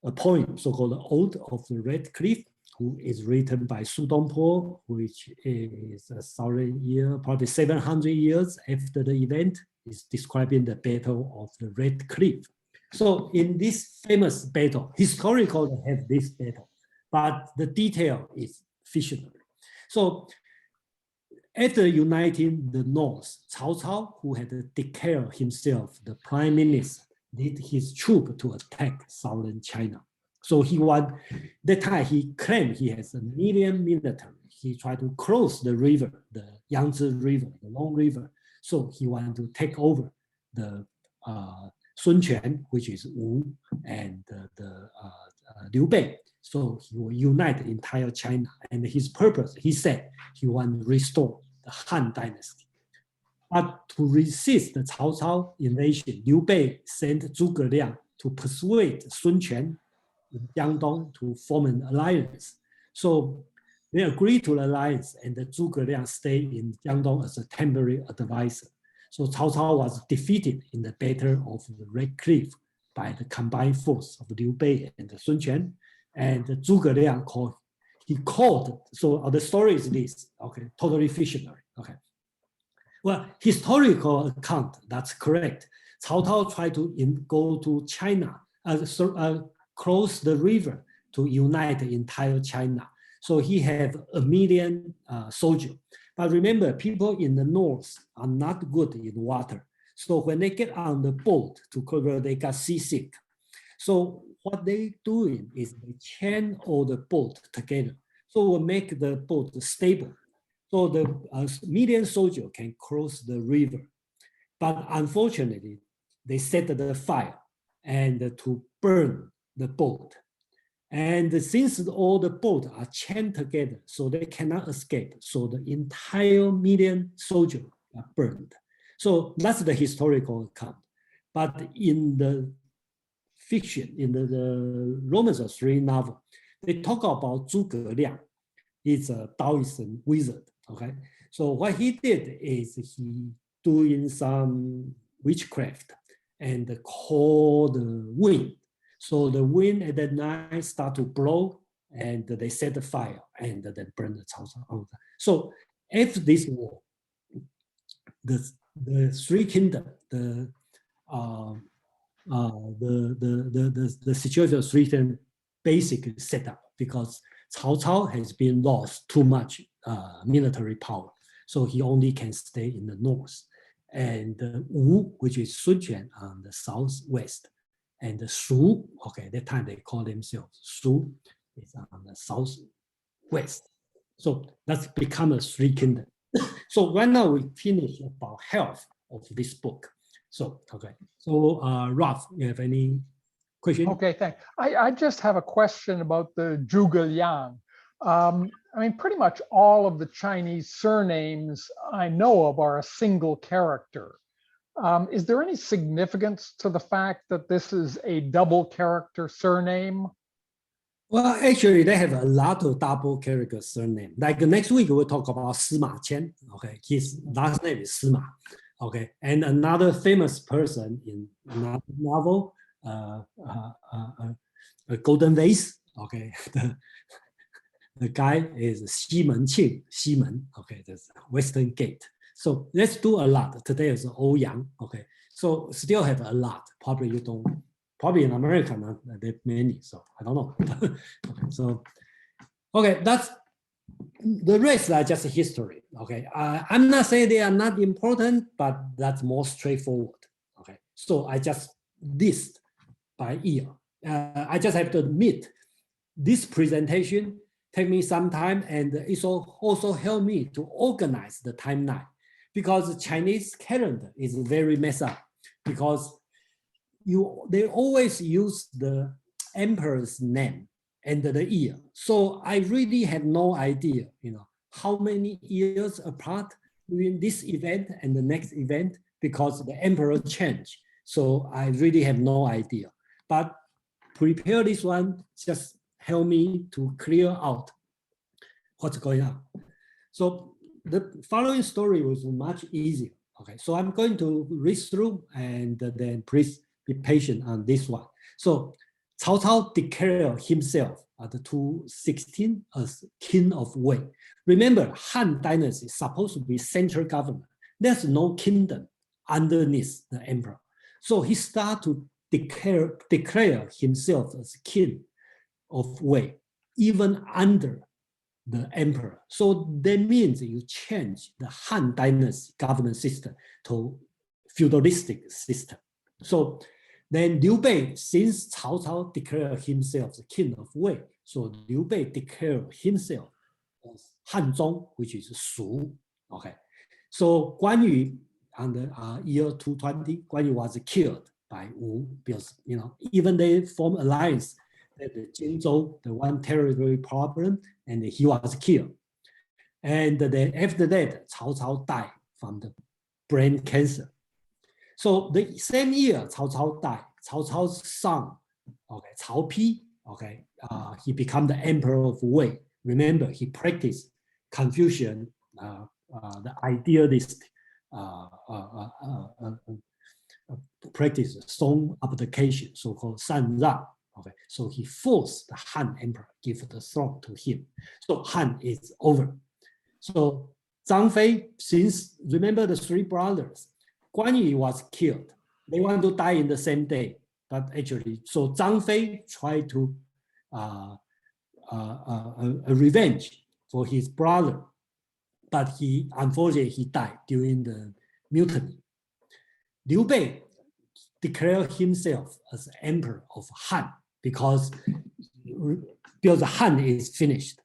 a poem, so-called Ode of the Red Cliff, who is written by Su Dongpo, which is 1,000 years, probably 700 years after the event, is describing the battle of the Red Cliff. So in this famous battle, historically they have this battle, but the detail is fictional. So after uniting the North, Cao Cao, who had declared himself the prime minister, led his troop to attack southern China. So he won. That time he claimed he has 1 million military. He tried to cross the river, the Yangtze River, the Long River. So he wanted to take over the Sun Quan, which is Wu, and the Liu Bei. So he will unite the entire China. And his purpose, he said, he wanted to restore the Han Dynasty. But to resist the Cao Cao invasion, Liu Bei sent Zhuge Liang to persuade Sun Quan in Jiangdong to form an alliance. So they agreed to the alliance, and the Zhuge Liang stayed in Jiangdong as a temporary advisor. So Cao Cao was defeated in the Battle of the Red Cliff by the combined force of Liu Bei and the Sun Quan. And the Zhuge Liang called, so the story is this, okay, totally fictional, okay. Well, historical account, that's correct. Cao Cao tried to go to China, cross the river to unite the entire China. So he had 1 million soldiers. But remember, people in the north are not good in water. So when they get on the boat to cover, they got seasick. So what they doing is they chain all the boat together. So we'll make the boat stable. So the 1 million soldiers can cross the river. But unfortunately, they set the fire and to burn the boat. And since all the boats are chained together, so they cannot escape. So the entire 1 million soldiers are burned. So that's the historical account. But in the fiction, in the Romans 3 novel, they talk about Zhuge Liang. He's a Taoist wizard, okay? So what he did is he doing some witchcraft and call the wind. So the wind at that night start to blow and they set the fire and then burn the Cao Cao. So after this war, the 3 kingdoms, the situation of 3 kingdoms basically set up because Cao Cao has been lost too much military power. So he only can stay in the north. And Wu, which is Sun Quan on the southwest. And the Shu, okay, that time they call themselves Shu, is on the southwest. So that's become a 3 kingdoms. So right now we finish about half of this book. So, okay. So Ralph, you have any question? Okay, thanks. I just have a question about the Zhuge Liang. I mean, pretty much all of the Chinese surnames I know of are a single character. Is there any significance to the fact that this is a double character surname? Well, actually, they have a lot of double character surname. Like next week, we'll talk about Sima Qian. Okay, his last name is Sima. Okay, and another famous person in another novel, a Golden Vase. Okay, the guy is Ximen Qing. Ximen. Okay, that's Western Gate. So let's do a lot. Today is Ouyang. Okay, so still have a lot. Probably you don't. Probably in America not that many. So I don't know. Okay, so okay, that's the rest are just history. Okay, I'm not saying they are not important, but that's more straightforward. Okay, so I just list by year. I just have to admit this presentation take me some time, and it also helped me to organize the timeline, because the Chinese calendar is very messed up, because they always use the emperor's name and the year. So I really have no idea, how many years apart between this event and the next event, because the emperor changed. So I really have no idea. But prepare this one, just help me to clear out what's going on. So the following story was much easier. Okay, so I'm going to read through, and then please be patient on this one. So Cao Cao declared himself at the 216 as king of Wei. Remember, Han Dynasty is supposed to be central government. There's no kingdom underneath the emperor. So he started to declare himself as king of Wei, even under the emperor. So that means you change the Han Dynasty government system to feudalistic system. So then Liu Bei, since Cao Cao declared himself the king of Wei, so Liu Bei declared himself as Han Zong, which is Shu. Okay, so Guan Yu on the year 220, Guan Yu was killed by Wu, because even they form alliance. The Jingzhou, the one territory problem, and he was killed. And then after that, Cao Cao died from the brain cancer. So the same year, Cao Cao died. Cao Cao's son, okay, Cao Pi, okay, he became the emperor of Wei. Remember, he practiced Confucian, the idealist practice, song application, so-called San Rang. Okay, so he forced the Han emperor give the throne to him. So Han is over. So Zhang Fei, since remember the three brothers, Guan Yu was killed. They want to die in the same day, but actually, so Zhang Fei tried to a revenge for his brother, but unfortunately he died during the mutiny. Liu Bei declared himself as emperor of Han, because Han is finished.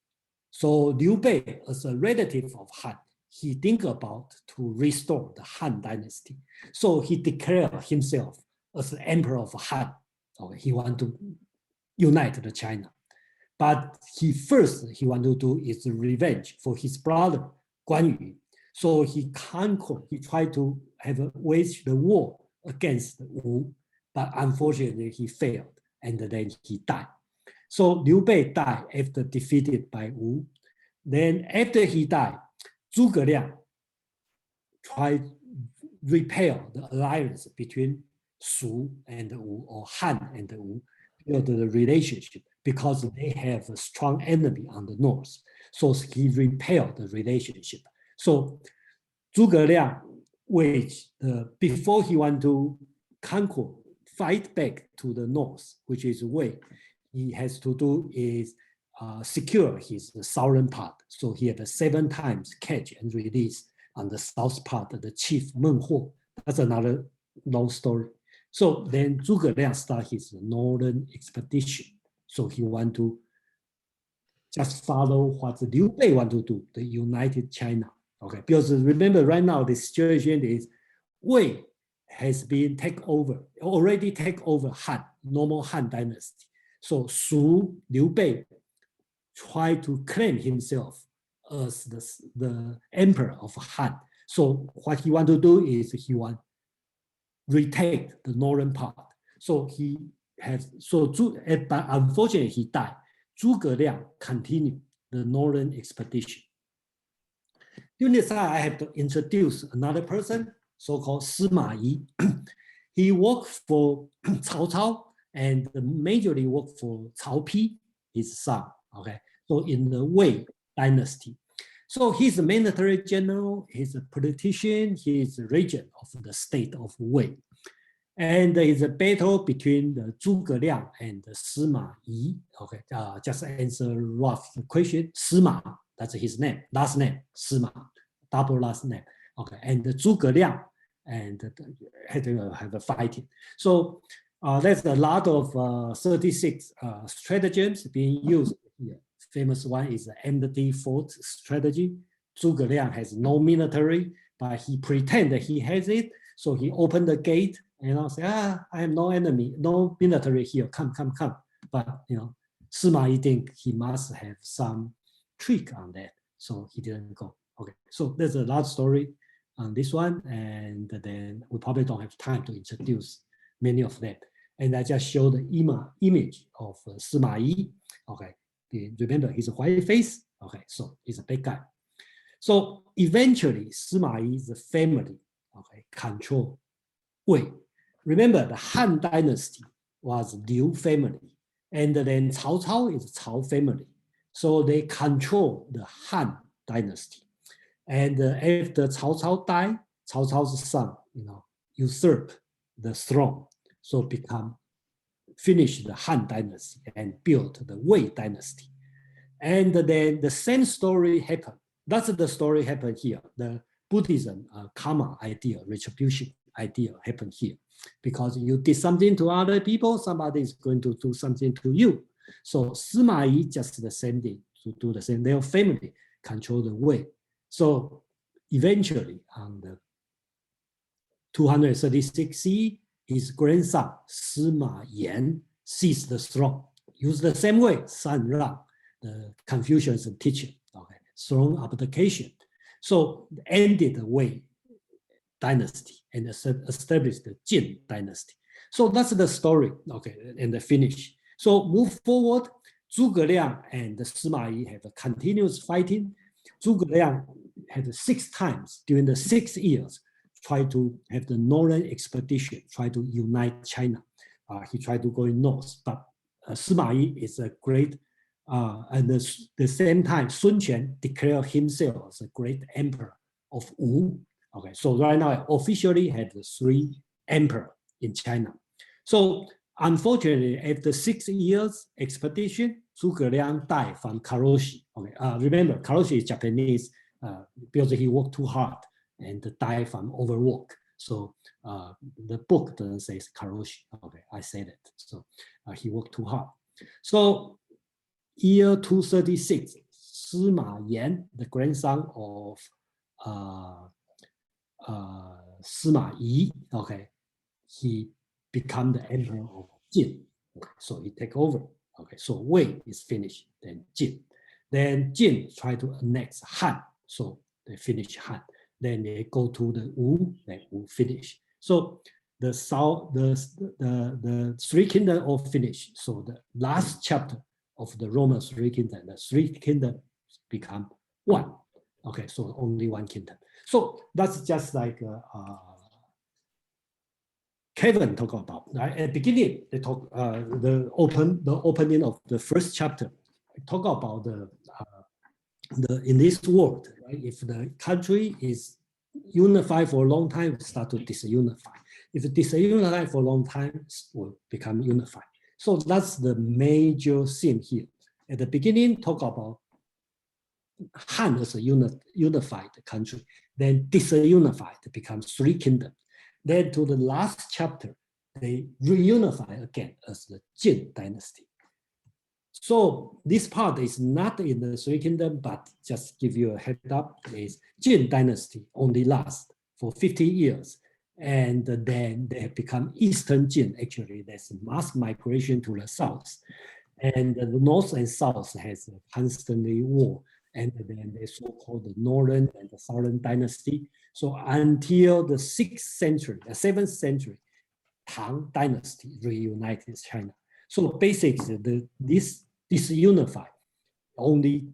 So Liu Bei, as a relative of Han, he think about to restore the Han Dynasty. So he declared himself as the emperor of Han. Okay, he want to unite the China. But he want to do is revenge for his brother, Guan Yu. So he tried to wage the war against Wu, but unfortunately he failed. And then he died. So Liu Bei died after defeated by Wu. Then after he died, Zhuge Liang tried to repair the alliance between Shu and Wu, or Han and Wu, build the relationship, because they have a strong enemy on the north. So he repaired the relationship. So Zhuge Liang, before he want to fight back to the north, which is Wei, he has to do is secure his southern part. So he had 7 times catch and release on the south part of the chief Meng Huo. That's another long story. So then Zhuge Liang started his northern expedition. So he want to just follow what Liu Bei want to do, the united China. Okay, because remember right now the situation is Wei has been already take over Han, normal Han Dynasty. So Shu, Liu Bei tried to claim himself as the emperor of Han. So what he want to do is he want retake the northern part. So but unfortunately he died. Zhuge Liang continued the northern expedition. During this time, I have to introduce another person, so-called Sima Yi. He worked for Cao Cao and majorly worked for Cao Pi, his son. Okay, so in the Wei dynasty. So he's a military general, he's a politician, he is a regent of the state of Wei. And there is a battle between the Zhuge Liang and the Sima Yi. Okay, just answer rough question. Sima that's his name, last name, Sima, double last name. Okay, and Zhuge Liang and had to have a fighting. So there's a lot of 36 stratagems being used here. Famous one is the empty fort strategy. Zhuge Liang has no military, but he pretend that he has it. So he opened the gate and say, I have no enemy, no military here, come. But Sima Yi think he must have some trick on that, so he didn't go. Okay, so there's a large story on this one, and then we probably don't have time to introduce many of them. And I just showed the image of Sima Yi. Okay, remember his white face. Okay, so he's a bad guy. So eventually, Sima Yi's family, okay, control Wei. Remember, the Han Dynasty was Liu family, and then Cao Cao is Cao family. So they control the Han Dynasty. And after Cao Cao died, Cao Cao's son, usurp the throne, so finish the Han Dynasty and built the Wei Dynasty. And then the same story happened. That's the story happened here. The Buddhism karma idea, retribution idea happened here. Because you did something to other people, somebody is going to do something to you. So Sima Yi just the same thing, to do the same. Their family control the Wei. So eventually, on the 236 CE, his grandson Sima Yan seized the throne. Used the same way, San Rang, the Confucian's teacher, okay, throne abdication. So ended the Wei Dynasty and established the Jin Dynasty. So that's the story, okay, and the finish. So move forward, Zhuge Liang and Sima Yi have a continuous fighting. Zhuge Liang had 6 times during the 6 years tried to have the northern expedition, try to unite China. He tried to go in north, but Sima Yi is a great, and at the same time, Sun Quan declared himself as a great emperor of Wu. Okay, so right now I officially have the 3 emperors in China. So unfortunately, after 6 years expedition, Zhuge Liang died from karoshi. Okay, remember karoshi is Japanese because he worked too hard and died from overwork. So the book doesn't say it's karoshi. Okay, I said it. So he worked too hard. So year 236, Sima Yan, the grandson of Sima Yi, okay, he become the emperor of Jin. Okay, so he take over. Okay, so Wei is finished, then Jin. Then Jin try to annex Han, so they finish Han. Then they go to the Wu, then Wu finish. So the south, the 3 kingdoms all finished. So the last chapter of the Roman 3 kingdoms, the 3 kingdoms become 1. Okay, so only 1 kingdom. So that's just like Kevin talked about. Right? At the beginning, they talk the opening of the first chapter. Talk about the in this world, right? If the country is unified for a long time, it start to disunify. If it disunify for a long time, it will become unified. So that's the major theme here. At the beginning, talk about Han as a unified country, then disunified, becomes 3 kingdoms. Then to the last chapter, they reunify again as the Jin Dynasty. So this part is not in the 3 kingdoms, but just give you a head up, is Jin Dynasty only lasts for 50 years. And then they have become Eastern Jin. Actually, there's mass migration to the south. And the north and south has constantly war. And then they so-called the Northern and the Southern Dynasty. So until the 6th century, the 7th century, Tang Dynasty reunited China. So basically, this disunified, only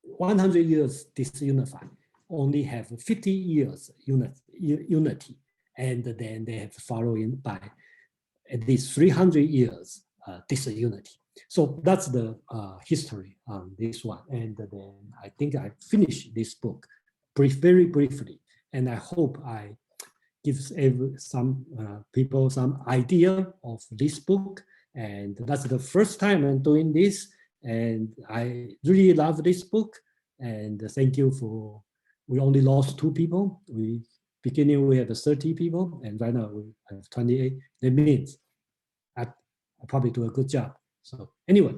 100 years disunified, only have 50 years unity. And then they have following by at least 300 years disunity. So that's the history on this one. And then I think I finished this book very briefly. And I hope I give some people some idea of this book. And that's the first time I'm doing this. And I really love this book. And thank you for, we only lost 2 people. Beginning we had 30 people, and right now we have 28. That means I probably do a good job. So anyway,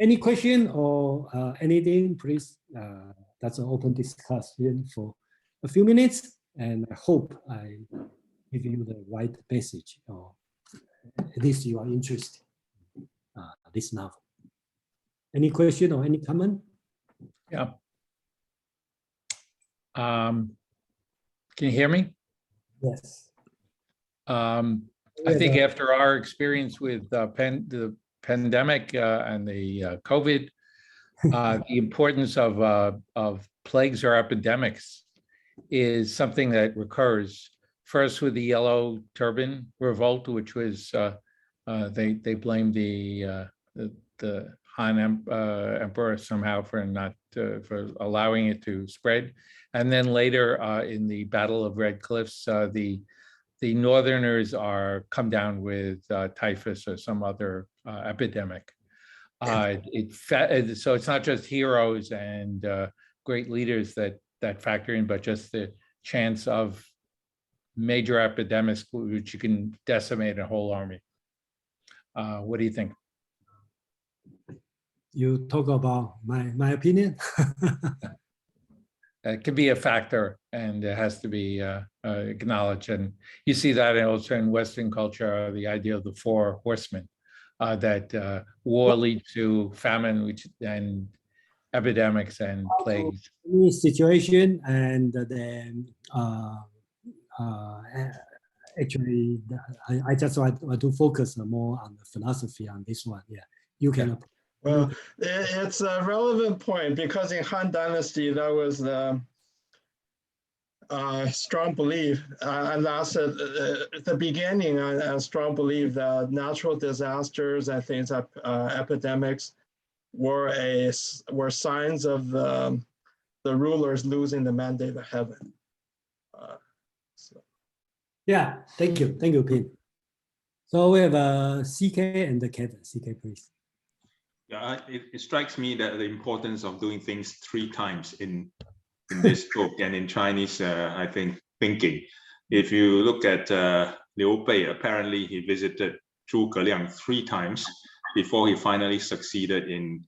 any question or anything, please, that's an open discussion for a few minutes. And I hope I give you the right message, or at least you are interested in this novel. Any question or any comment? Yeah. Can you hear me? Yes. I think after our experience with the pandemic and the COVID, the importance of plagues or epidemics is something that recurs. First with the Yellow Turban Revolt, which was they blamed the Han Emperor somehow for not for allowing it to spread, and then later in the Battle of Red Cliffs, the Northerners are come down with typhus or some other epidemic. So it's not just heroes and great leaders that factor in, but just the chance of major epidemics which you can decimate a whole army. What do you think? You talk about my opinion. It can be a factor, and it has to be acknowledged. And you see that also in Western culture, the idea of the 4 horsemen, that war leads to famine, and epidemics and plagues. Situation, and then actually, I just want to focus more on the philosophy on this one. Yeah, you can. Well, it's a relevant point because in Han Dynasty, that was the strong belief, and that's at the beginning, a strong belief that natural disasters and things like epidemics were signs of the rulers losing the mandate of heaven. Yeah, thank you, Pin. So we have CK and the Kevin. CK, please. Yeah, it strikes me that the importance of doing things 3 times in this book and in Chinese, I think, thinking. If you look at Liu Bei, apparently he visited Zhuge Liang 3 times before he finally succeeded in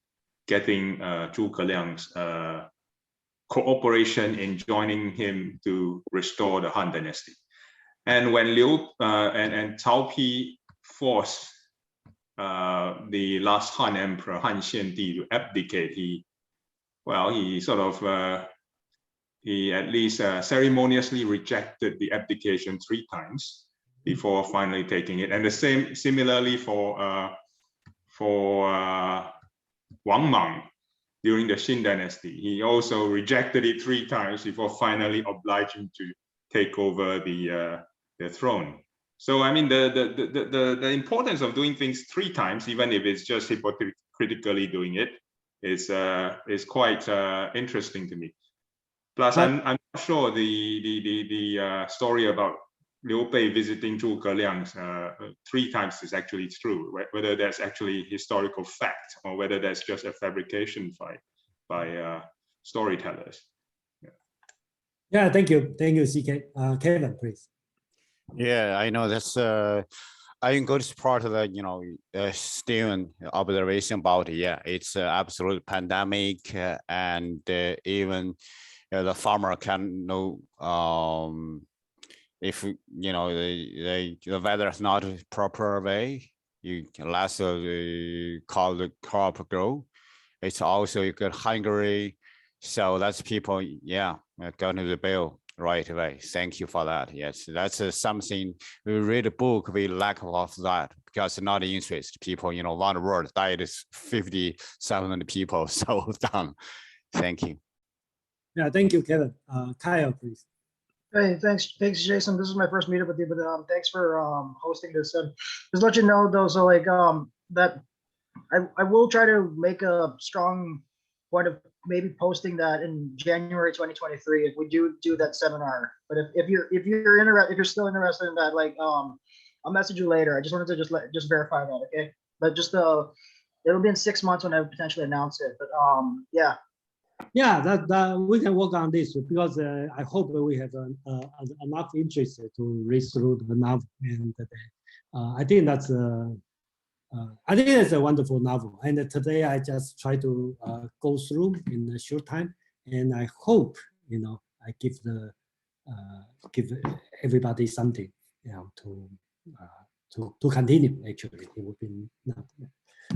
getting Zhuge Liang's cooperation in joining him to restore the Han Dynasty. And when Liu and Cao Pi forced the last Han Emperor, Han Xiandi, to abdicate, he sort of, he at least ceremoniously rejected the abdication 3 times before finally taking it. And the same, similarly for Wang Mang during the Xin Dynasty, he also rejected it 3 times before finally obliging to take over the throne. So I mean, the importance of doing things 3 times, even if it's just hypocritically doing it, is quite interesting to me. Plus, I'm not sure the story about Liu Bei visiting Zhuge Liang 3 times is actually true. Whether that's actually historical fact or whether that's just a fabrication by storytellers. Yeah, thank you, CK. Kevin, please. Yeah, I know that's I think this part of the Steven observation about it's absolute pandemic and even the farmer can know if the weather is not proper way, you can less call the crop grow. It's also you get hungry, so that's people going to the bill right away. Thank you for that. Yes, that's something we read a book, we lack of that because not interest. People, one word died 57 people, so done. Thank you. Yeah, thank you, Kevin. Kyle, please. Hey, thanks, Jason. This is my first meetup with you, but thanks for hosting this. And just let you know though, so like that I will try to make a strong point of maybe posting that in January 2023 if we do that seminar. But if you're still interested in that, like I'll message you later. I just wanted to just verify that, okay? But just It'll be in 6 months when I potentially announce it. But yeah. Yeah, that we can work on this because I hope we have enough interest to read through the novel, and I think that's a wonderful novel. And today I just try to go through in a short time, and I hope I give everybody something to continue. Actually, it would be not.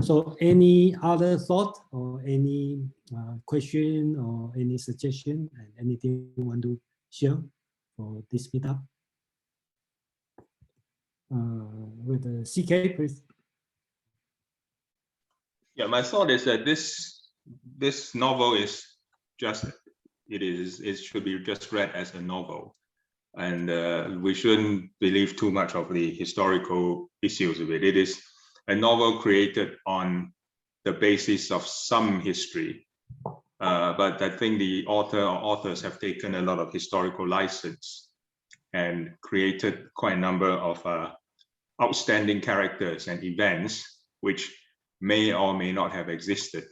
So any other thought or any question or any suggestion and anything you want to share for this meetup? With the CK, please. Yeah, my thought is that this novel is just, it should be just read as a novel. And we shouldn't believe too much of the historical issues of it. It is a novel created on the basis of some history. But I think the author or authors have taken a lot of historical license and created quite a number of outstanding characters and events which may or may not have existed.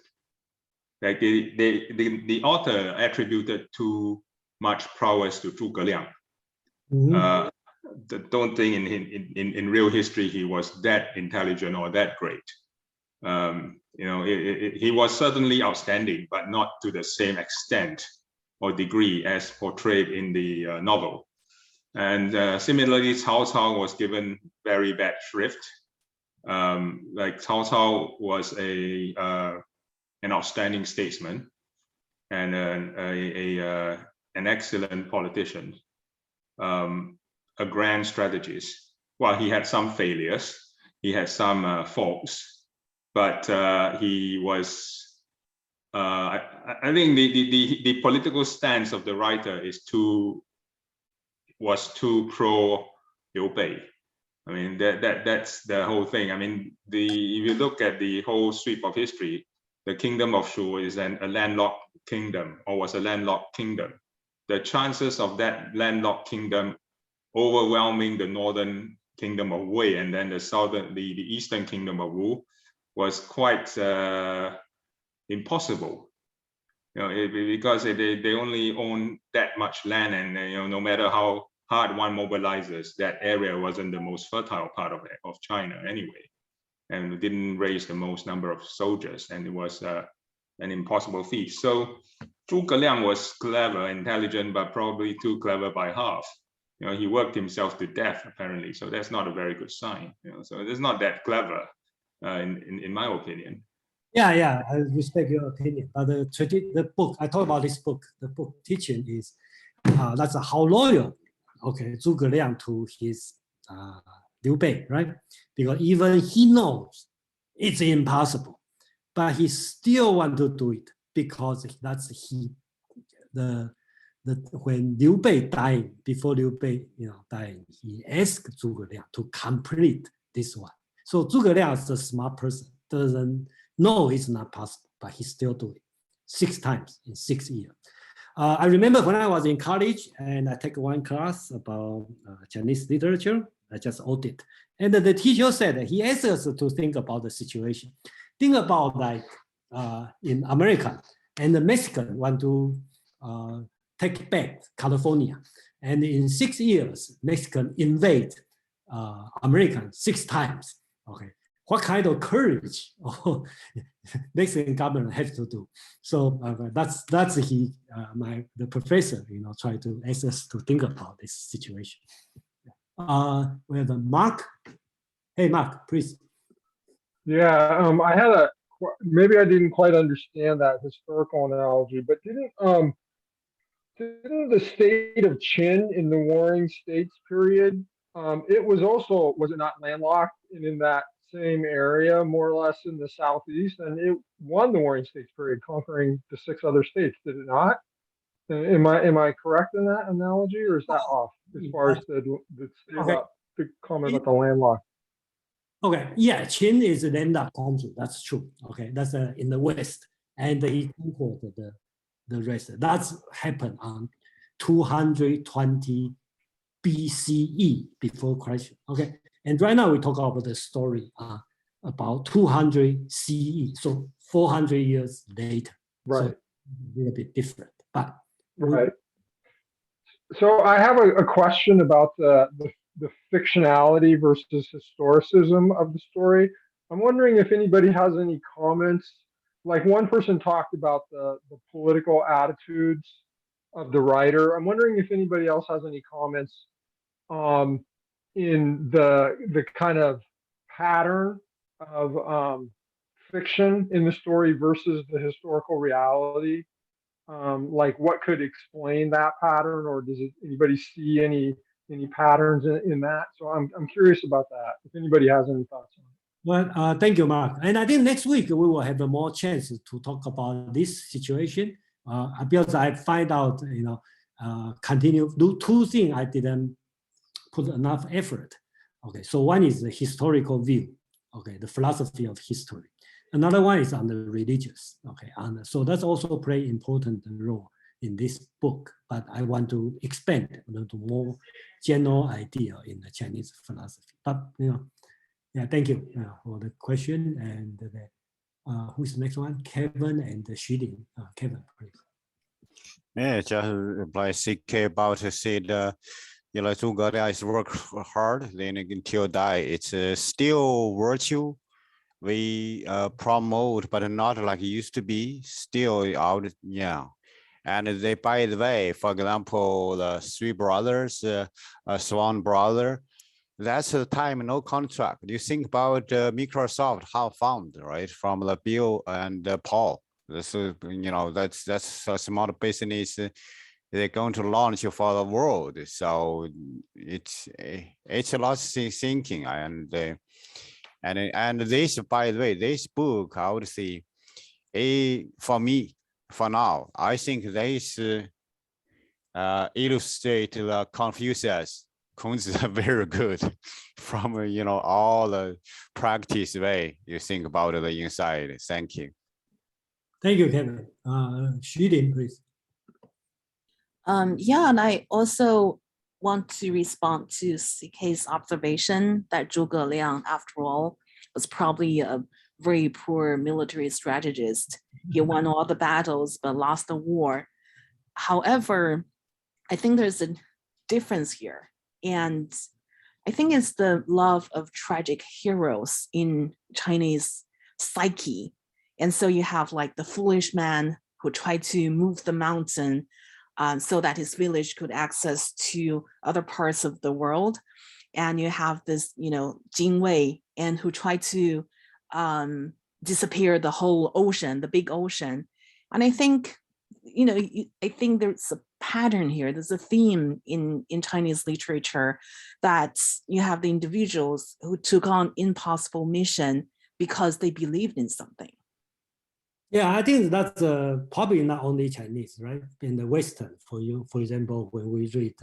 Like the author attributed too much prowess to Zhuge Liang. Mm-hmm. Don't think in real history he was that intelligent or that great. He was certainly outstanding, but not to the same extent or degree as portrayed in the novel. And similarly, Cao Cao was given very bad shrift. Like Cao Cao was an outstanding statesman and an excellent politician. A grand strategist. Well, he had some failures, he had some faults, but he was. I think the political stance of the writer was too pro Liu Bei. I mean that's the whole thing. I mean if you look at the whole sweep of history, the kingdom of Shu is a landlocked kingdom, or was a landlocked kingdom. The chances of that landlocked kingdom overwhelming the northern kingdom of Wei and then the eastern kingdom of Wu was quite impossible. Because they only own that much land, and no matter how hard one mobilizes, that area wasn't the most fertile part of China anyway, and didn't raise the most number of soldiers, and it was an impossible feat. So Zhuge Liang was clever, intelligent, but probably too clever by half. He worked himself to death apparently, so that's not a very good sign. So it's not that clever, in my opinion. Yeah, I respect your opinion. But the book I talk about, this book, the book teaching is that's how loyal, Zhuge Liang to his Liu Bei, right? Because even he knows it's impossible, but he still want to do it because that's when Liu Bei died, before Liu Bei dying, he asked Zhuge Liang to complete this one. So Zhuge Liang is a smart person, doesn't know it's not possible, but he still do it 6 times in 6 years. I remember when I was in college and I take one class about Chinese literature, I just audit. And the teacher said that he asked us to think about the situation. Think about like in America, and the Mexican want to take back California. And in 6 years, Mexican invade American 6 times. What kind of courage Mexican government has to do? So that's the professor, try to ask us to think about this situation. We have Mark. Hey, Mark, please. Yeah, I had maybe I didn't quite understand that historical analogy, but didn't the state of Qin in the Warring States period, was it not landlocked and in that same area, more or less in the southeast, and it won the Warring States period, conquering the 6 other states, did it not? Am I correct in that analogy, or is that off as far as the comment about the landlocked? Yeah, Qin is a landlocked country. That's true. That's in the west, and he conquered the rest. That's happened on 220 BCE, before Christ. And right now we talk about the story about 200 CE, so 400 years later. Right. So a little bit different, but right. So I have a question about the fictionality versus historicism of the story. I'm wondering if anybody has any comments. Like one person talked about the political attitudes of the writer. I'm wondering if anybody else has any comments in the kind of pattern of fiction in the story versus the historical reality. Like what could explain that pattern, or does anybody see any patterns in that? So I'm curious about that. If anybody has any thoughts on it. Well, thank you, Mark. And I think next week we will have a more chance to talk about this situation because I find out, continue do two things I didn't put enough effort. Okay, so one is the historical view. Okay, the philosophy of history. Another one is on the religious. Okay, and so that's also play important role in this book. But I want to expand to more general idea in the Chinese philosophy. But yeah, thank you for the question. And who's the next one? Kevin and Xulin. Kevin, please. Yeah, just like CK about to say the Zhuge Liang is work hard, then until die. It's still virtue. We promote, but not like it used to be. Still out, yeah. And they, by the way, for example, the three brothers, Swan brother. That's the time, no contract. You think about Microsoft, how found, right? From the Bill and Paul. This is, that's a small business. They're going to launch for the world. So it's a lot of thinking. And this, by the way, this book, I would say, for me, for now, I think this illustrate the Confucius. Kunzi are very good from all the practice way you think about the inside. Thank you. Thank you, Kevin. Xulin, please. Yeah, and I also want to respond to CK's observation that Zhuge Liang, after all, was probably a very poor military strategist. He won all the battles but lost the war. However, I think there's a difference here. And I think it's the love of tragic heroes in Chinese psyche. And so you have like the foolish man who tried to move the mountain so that his village could access to other parts of the world. And you have this, Jing Wei, and who tried to disappear the whole ocean, the big ocean. And I think, I think there's a pattern here. There's a theme in Chinese literature that you have the individuals who took on impossible mission because they believed in something. Yeah, I think that's probably not only Chinese, right? In the Western, for example, when we read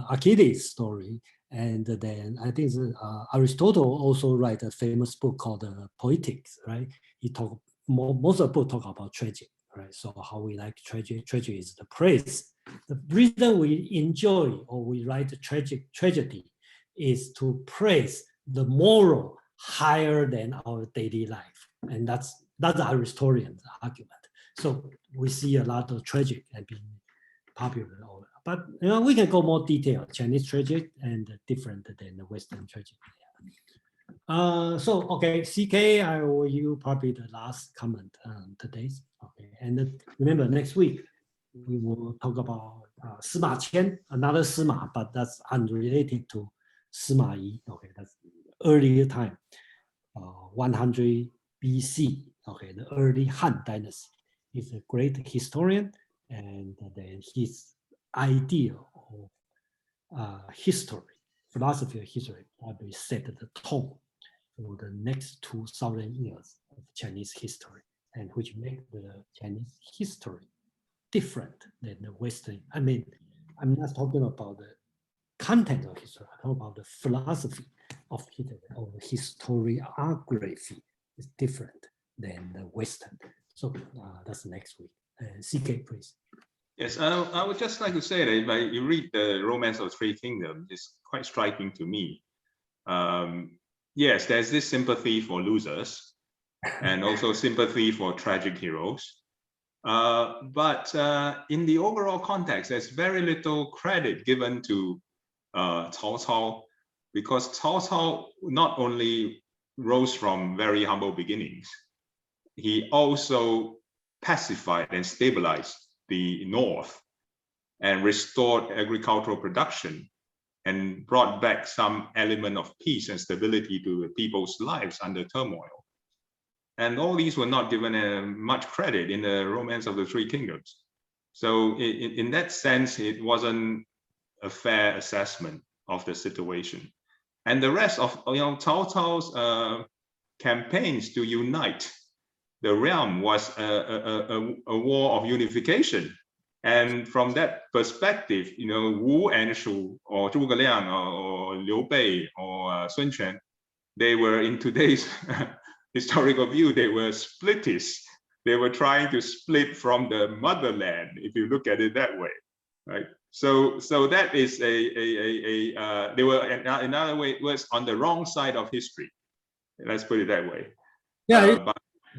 Achilles' story, and then I think Aristotle also write a famous book called Poetics, right? He talk most of the book talk about tragedy, right? So how we like tragedy. Tragedy is the praise. The reason we enjoy or we write tragedy is to praise the moral higher than our daily life, and that's Aristotelian argument. So we see a lot of tragedy and being popular, but we can go more detailed. Chinese tragedy and different than the Western tragedy. So okay, CK, I owe you probably the last comment today. Okay, and remember next week we will talk about Sima Qian, another Sima, but that's unrelated to Sima Yi. Okay, that's earlier time, 100 BC. Okay, the early Han Dynasty. He's a great historian, and then his idea of history, philosophy of history, probably set the tone for the next 2,000 years of Chinese history, and which make the Chinese history different than the Western. I mean, I'm not talking about the content of history, I'm talking about the philosophy of history, or historiography is different than the Western. So that's next week. CK, please. Yes, I would just like to say that if you read the Romance of Three Kingdoms, it's quite striking to me. yes, there's this sympathy for losers and also sympathy for tragic heroes. But in the overall context, there's very little credit given to Cao Cao, because Cao Cao not only rose from very humble beginnings, he also pacified and stabilized the north and restored agricultural production and brought back some element of peace and stability to the people's lives under turmoil. And all these were not given much credit in the Romance of the Three Kingdoms. So in that sense, it wasn't a fair assessment of the situation. And the rest of Cao Cao's campaigns to unite the realm was a war of unification. And from that perspective, Wu and Shu, or Zhuge Liang, or Liu Bei, or Sun Quan, they were, in today's historical view, they were splittists. They were trying to split from the motherland, if you look at it that way, right? So that is they were, in other words, on the wrong side of history. Let's put it that way. Yeah.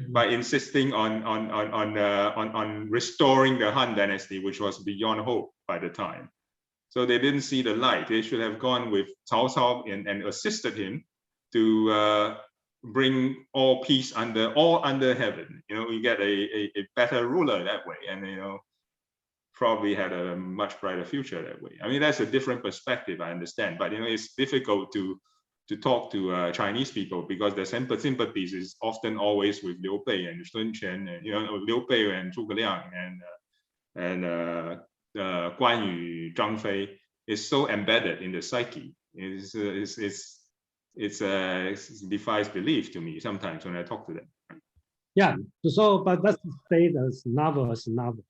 By insisting on restoring the Han Dynasty, which was beyond hope by the time. So they didn't see the light. They should have gone with Cao Cao and assisted him to bring all peace under heaven. You get a better ruler that way, and probably had a much brighter future that way. I mean, that's a different perspective, I understand, but it's difficult to talk to Chinese people because their sympathies is often always with Liu Bei and Sun Quan, and Liu Bei and Zhuge Liang and Guan Yu, Zhang Fei is so embedded in the psyche. It defies belief to me sometimes when I talk to them. Yeah. So, but let's say as novel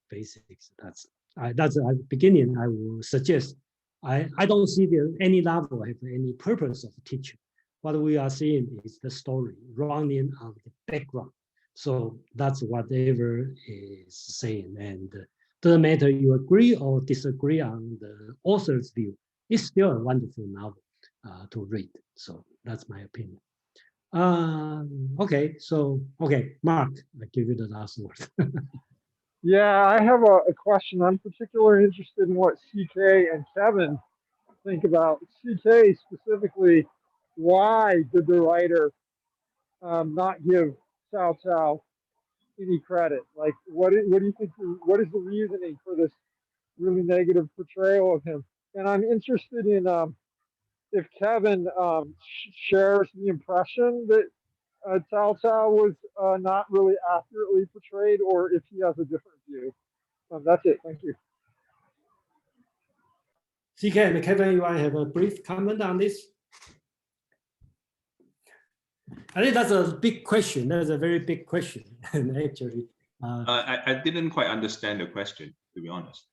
basics. That's at the beginning. I will suggest. I don't see any novel have any purpose of teaching. What we are seeing is the story running on the background. So that's whatever is saying. And doesn't matter you agree or disagree on the author's view, it's still a wonderful novel to read. So that's my opinion. Okay, Mark, I give you the last word. Yeah, I have a question. I'm particularly interested in what CK and Kevin think about. CK specifically, why did the writer not give Cao Cao any credit? Like, what do you think? What is the reasoning for this really negative portrayal of him? And I'm interested in if Kevin shares the impression that Cao Cao was not really accurately portrayed, or if he has a different view. That's it. Thank you. CK and Kevin, you want to have a brief comment on this? I think that's a big question. That's a very big question, actually. I didn't quite understand the question, to be honest.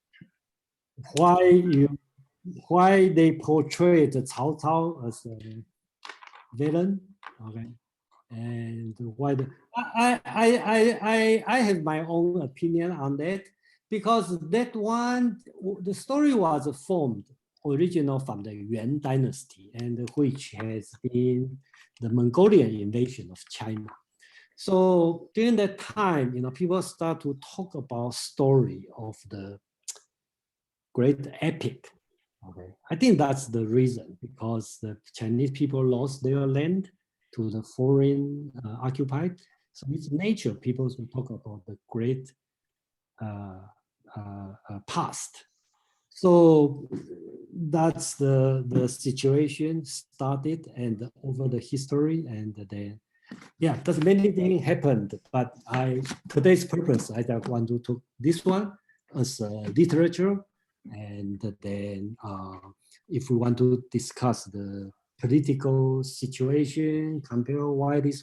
Why they portrayed Cao Cao as a villain? Okay. And why I have my own opinion on that, because that one, the story was formed original from the Yuan Dynasty, and which has been the Mongolian invasion of China. So during that time, people start to talk about story of the great epic. Okay, I think that's the reason, because the Chinese people lost their land to the foreign occupied. So it's nature people to talk about the great past. So that's the situation started, and over the history, and then there's many things happened. But today's purpose, I just want to take this one as literature, and then if we want to discuss the political situation, compare why this,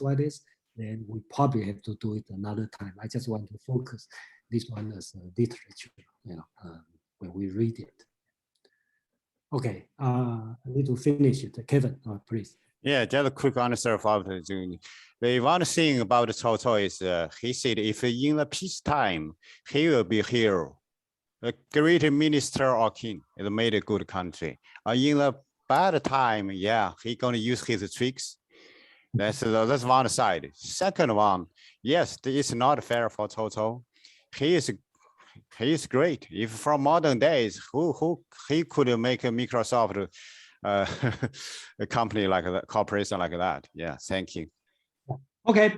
then we probably have to do it another time. I just want to focus this one as literature, when we read it. Okay, I need to finish it. Kevin, please. Yeah, just a quick answer about the one thing about Cao Cao is he said if in the peacetime, he will be hero. A great minister or king. It made a good country. In the bad time, yeah, he gonna use his tricks. That's one side. Second one, yes, it's not fair for Toto. He is great. If from modern days, who he could make a Microsoft a company like that, corporation like that. Yeah, thank you. Okay,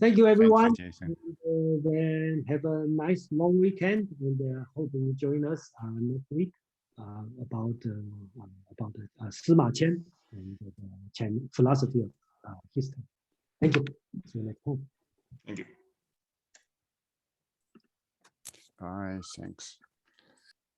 thank you everyone. Thank you, Jason. And, then have a nice long weekend, and hope you join us next week about Sima Qian and the Chinese philosophy of history. Thank you. See you next time. Thank you. All right, thanks.